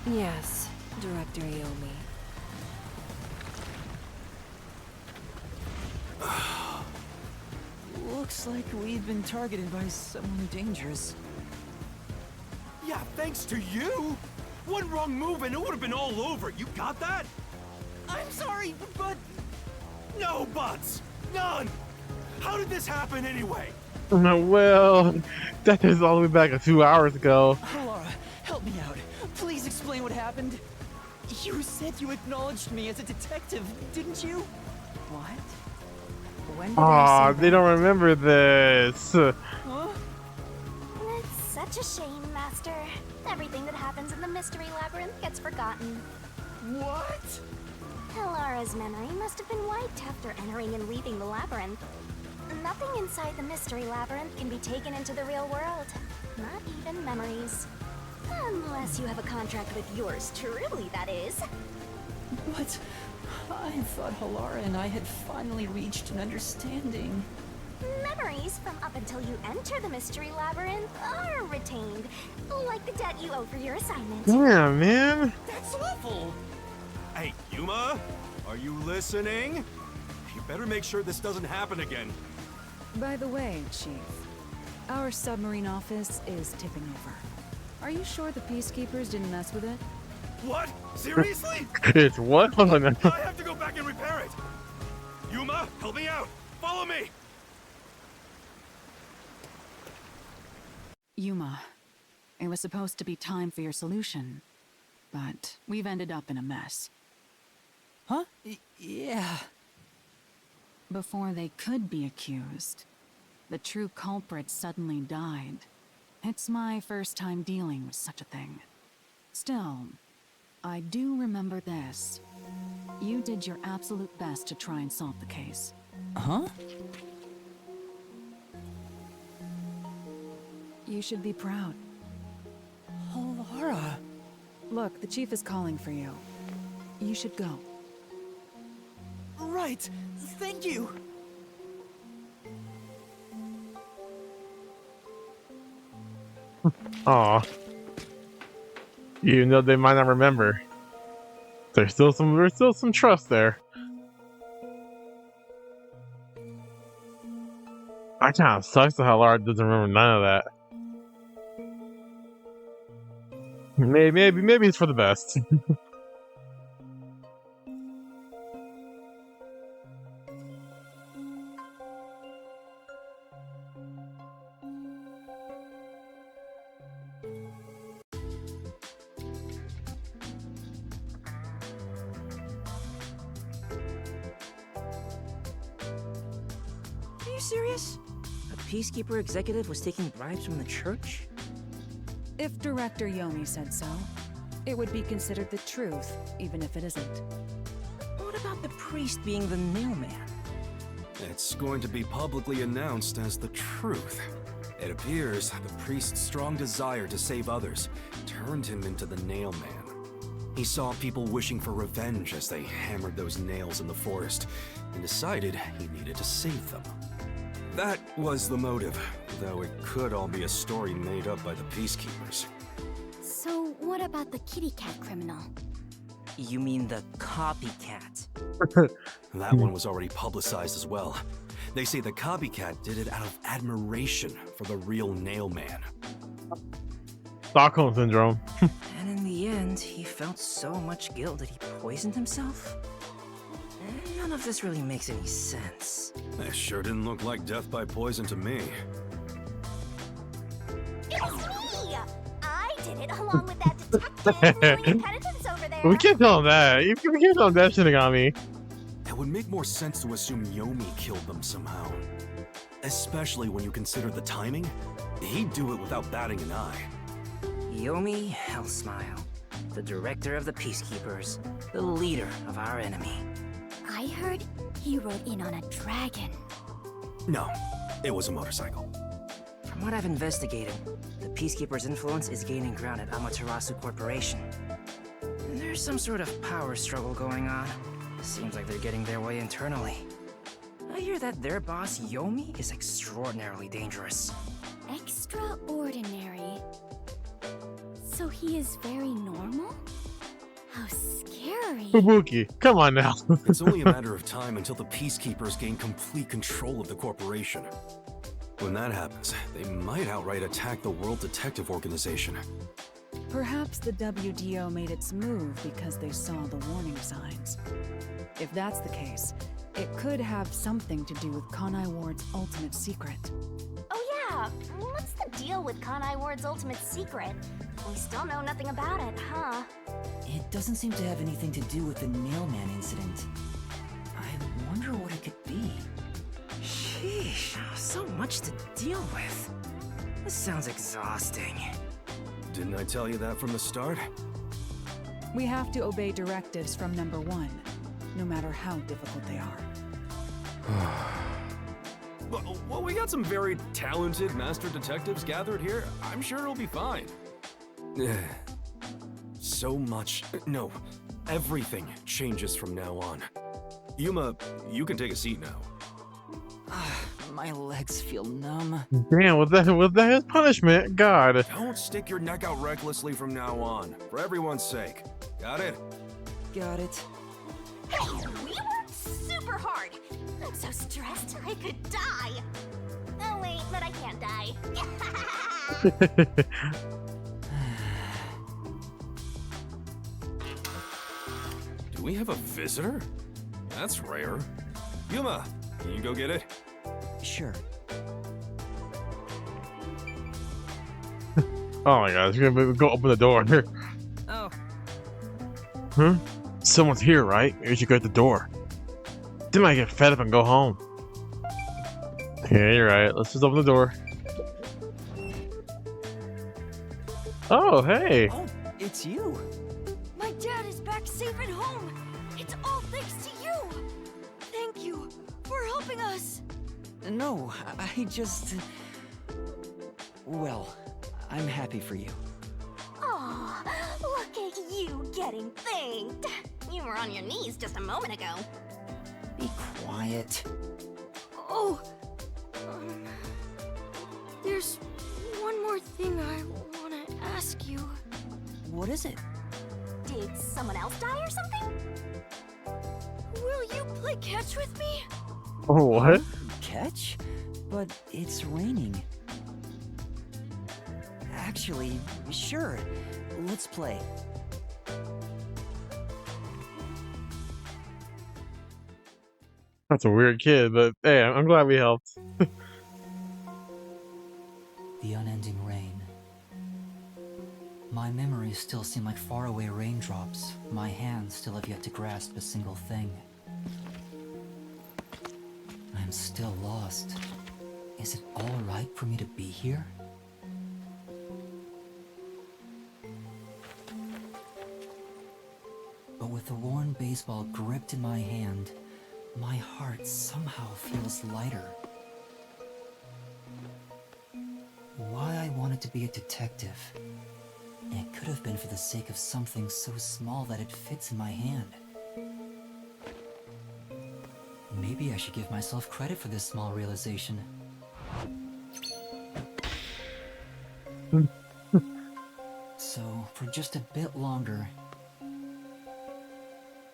[SPEAKER 12] Yes, Director Yomi.
[SPEAKER 7] Looks like we've been targeted by someone dangerous.
[SPEAKER 10] Yeah, thanks to you. One wrong move and it would have been all over. You got that?
[SPEAKER 7] I'm sorry, but...
[SPEAKER 10] No buts. None. How did this happen anyway?
[SPEAKER 1] Well, that is all the way back 2 hours ago.
[SPEAKER 7] Laura, help me out. Please explain what happened. You said you acknowledged me as a detective, didn't you?
[SPEAKER 4] What? When did
[SPEAKER 1] Aw,
[SPEAKER 4] I say
[SPEAKER 1] they
[SPEAKER 4] that?
[SPEAKER 1] don't remember this.
[SPEAKER 7] Huh?
[SPEAKER 2] It's such a shame, Master. Everything that happens in the Mystery Labyrinth gets forgotten.
[SPEAKER 7] What?
[SPEAKER 2] Elara's memory must have been wiped after entering and leaving the labyrinth. Nothing inside the Mystery Labyrinth can be taken into the real world. Not even memories. Unless you have a contract with yours truly, that is.
[SPEAKER 5] But I thought Halara and I had finally reached an understanding.
[SPEAKER 2] Memories from up until you enter the Mystery Labyrinth are retained, like the debt you owe for your assignment.
[SPEAKER 1] Yeah, man.
[SPEAKER 10] That's awful.
[SPEAKER 13] Hey, Yuma, are you listening? You better make sure this doesn't happen again.
[SPEAKER 4] By the way, Chief, our submarine office is tipping over. Are you sure the Peacekeepers didn't mess with it?
[SPEAKER 13] What? Seriously?
[SPEAKER 1] It's what? Hold on.
[SPEAKER 13] I have to go back and repair it. Yuma, help me out. Follow me.
[SPEAKER 4] Yuma, it was supposed to be time for your solution, but we've ended up in a mess.
[SPEAKER 5] Huh? Yeah.
[SPEAKER 4] Before they could be accused, the true culprit suddenly died. It's my first time dealing with such a thing. Still, I do remember this. You did your absolute best to try and solve the case.
[SPEAKER 5] Huh?
[SPEAKER 4] You should be proud.
[SPEAKER 5] Halara.
[SPEAKER 4] Look, the chief is calling for you. You should go.
[SPEAKER 7] Right. Thank you.
[SPEAKER 1] Aw. Even though they might not remember, there's still some trust there. That kind of sucks that Halara doesn't remember none of that. Maybe it's for the best.
[SPEAKER 5] Are you serious? A Peacekeeper executive was taking bribes from the church?
[SPEAKER 4] If Director Yomi said so, it would be considered the truth, even if it isn't.
[SPEAKER 5] What about the priest being the nailman?
[SPEAKER 13] It's going to be publicly announced as the truth. It appears the priest's strong desire to save others turned him into the nailman. He saw people wishing for revenge as they hammered those nails in the forest, and decided he needed to save them. That was the motive, though it could all be a story made up by the Peacekeepers.
[SPEAKER 2] So, what about the kitty cat criminal?
[SPEAKER 5] You mean the copycat?
[SPEAKER 13] That one was already publicized as well. They say the copycat did it out of admiration for the real nailman.
[SPEAKER 1] Stockholm Syndrome.
[SPEAKER 5] And in the end, he felt so much guilt that he poisoned himself? None of this really makes any sense.
[SPEAKER 13] That sure didn't look like death by poison to me.
[SPEAKER 2] It's me! I did it along with that detective doing penitence over there.
[SPEAKER 1] We can't tell him that. We can't tell him that Shinigami.
[SPEAKER 13] It would make more sense to assume Yomi killed them somehow. Especially when you consider the timing. He'd do it without batting an eye.
[SPEAKER 5] Yomi Hellsmile, the director of the Peacekeepers, the leader of our enemy.
[SPEAKER 2] I heard he rode in on a dragon.
[SPEAKER 13] No, it was a motorcycle.
[SPEAKER 5] From what I've investigated, the Peacekeepers' influence is gaining ground at Amaterasu Corporation. There's some sort of power struggle going on. Seems like they're getting their way internally. I hear that their boss, Yomi, is extraordinarily dangerous.
[SPEAKER 2] Extraordinary. So he is very normal? How scary.
[SPEAKER 1] Fubuki, come on now.
[SPEAKER 13] It's only a matter of time until the Peacekeepers gain complete control of the corporation. When that happens, they might outright attack the World Detective Organization.
[SPEAKER 4] Perhaps the WDO made its move because they saw the warning signs. If that's the case, it could have something to do with Kanai Ward's ultimate secret.
[SPEAKER 2] Oh yeah, what's the deal with Kanai Ward's ultimate secret? We still know nothing about it, huh?
[SPEAKER 5] It doesn't seem to have anything to do with the Nailman incident. I wonder what it could be. Sheesh, so much to deal with. This sounds exhausting.
[SPEAKER 13] Didn't I tell you that from the start?
[SPEAKER 4] We have to obey directives from number one, no matter how difficult they are.
[SPEAKER 13] Well, we got some very talented master detectives gathered here. I'm sure it'll be fine. So much. No, everything changes from now on. Yuma, you can take a seat now.
[SPEAKER 5] My legs feel numb.
[SPEAKER 1] Damn, was that his punishment? God.
[SPEAKER 13] Don't stick your neck out recklessly from now on, for everyone's sake. Got it?
[SPEAKER 5] Got it.
[SPEAKER 2] Hey, we worked super hard. I'm so stressed I could die. Oh wait, but I can't die.
[SPEAKER 13] Do we have a visitor? That's rare. Yuma, can you go get it?
[SPEAKER 5] Sure.
[SPEAKER 1] Oh my god, he's gonna go open the door.
[SPEAKER 5] Oh.
[SPEAKER 1] Huh? Someone's here, right? Maybe we should go at the door. They might get fed up and go home. Yeah, you're right. Let's just open the door. Oh, hey.
[SPEAKER 7] Oh, it's you.
[SPEAKER 12] My dad is back safe at home. It's all thanks to you. Thank you for helping us.
[SPEAKER 5] No, I just... Well, I'm happy for you.
[SPEAKER 2] Aw, look at you getting thanked. You were on your knees just a moment ago.
[SPEAKER 5] Be quiet.
[SPEAKER 12] Oh, there's one more thing I want to ask you.
[SPEAKER 5] What is it?
[SPEAKER 2] Did someone else die or something?
[SPEAKER 12] Will you play catch with me?
[SPEAKER 1] Oh, what?
[SPEAKER 5] Catch? But it's raining. Actually, sure. Let's play.
[SPEAKER 1] That's a weird kid, but hey, I'm glad we helped.
[SPEAKER 5] The unending rain. My memories still seem like faraway raindrops. My hands still have yet to grasp a single thing. I'm still lost. Is it all right for me to be here? But with the worn baseball gripped in my hand, my heart somehow feels lighter. Why I wanted to be a detective? It could have been for the sake of something so small that it fits in my hand. Maybe I should give myself credit for this small realization. So, for just a bit longer,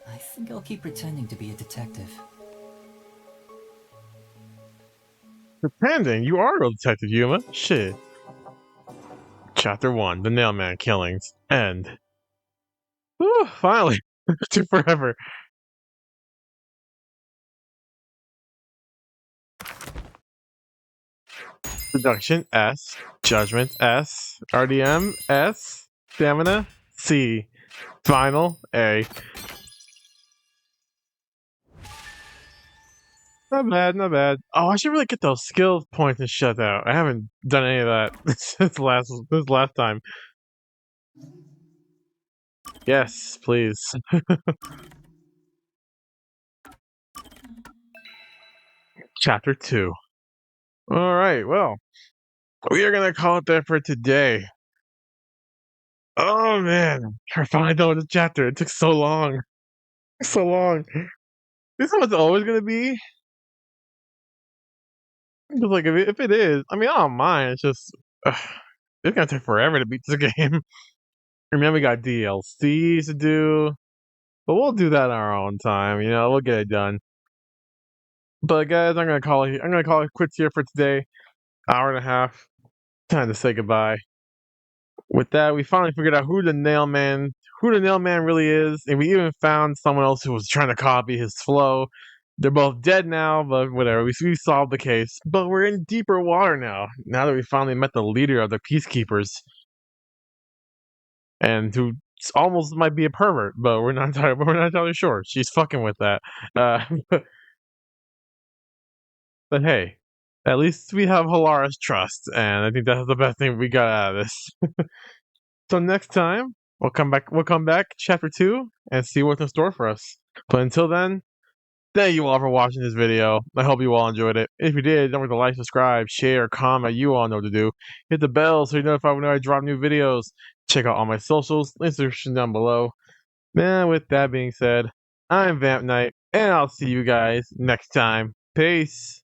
[SPEAKER 5] I think I'll keep pretending to be a detective.
[SPEAKER 1] Pretending? You are a real detective, Yuma. Shit. Chapter 1, The Nailman Killings. End. Whew, finally. Took forever. Seduction, S. Judgment, S. RDM, S. Stamina, C. Final, A. Not bad, not bad. Oh, I should really get those skill points and shut out. I haven't done any of that since last time. Yes, please. Chapter 2. Alright, well. We are gonna call it there for today. Oh man, we're finally done with the chapter. It took so long. So long. This is what it's always gonna be. Because like if it is, I mean I don't mind. It's just it's gonna take forever to beat this game. And then we got DLCs to do, but we'll do that in our own time. You know, we'll get it done. But guys, I'm gonna call it quits here for today. Hour and a half. Time to say goodbye. With that, we finally figured out who the Nailman really is, and we even found someone else who was trying to copy his flow. They're both dead now, but whatever. We solved the case, but we're in deeper water now. Now that we finally met the leader of the peacekeepers, and who almost might be a pervert, but we're not entirely sure. She's fucking with that. But hey, at least we have Halara's trust, and I think that's the best thing we got out of this. So next time we'll come back chapter 2 and see what's in store for us. But until then, thank you all for watching this video. I hope you all enjoyed it. If you did, don't forget to like, subscribe, share, comment. You all know what to do. Hit the bell so you're notified whenever I drop new videos. Check out all my socials, links are down below. And with that being said, I'm Vamp Knight, and I'll see you guys next time. Peace!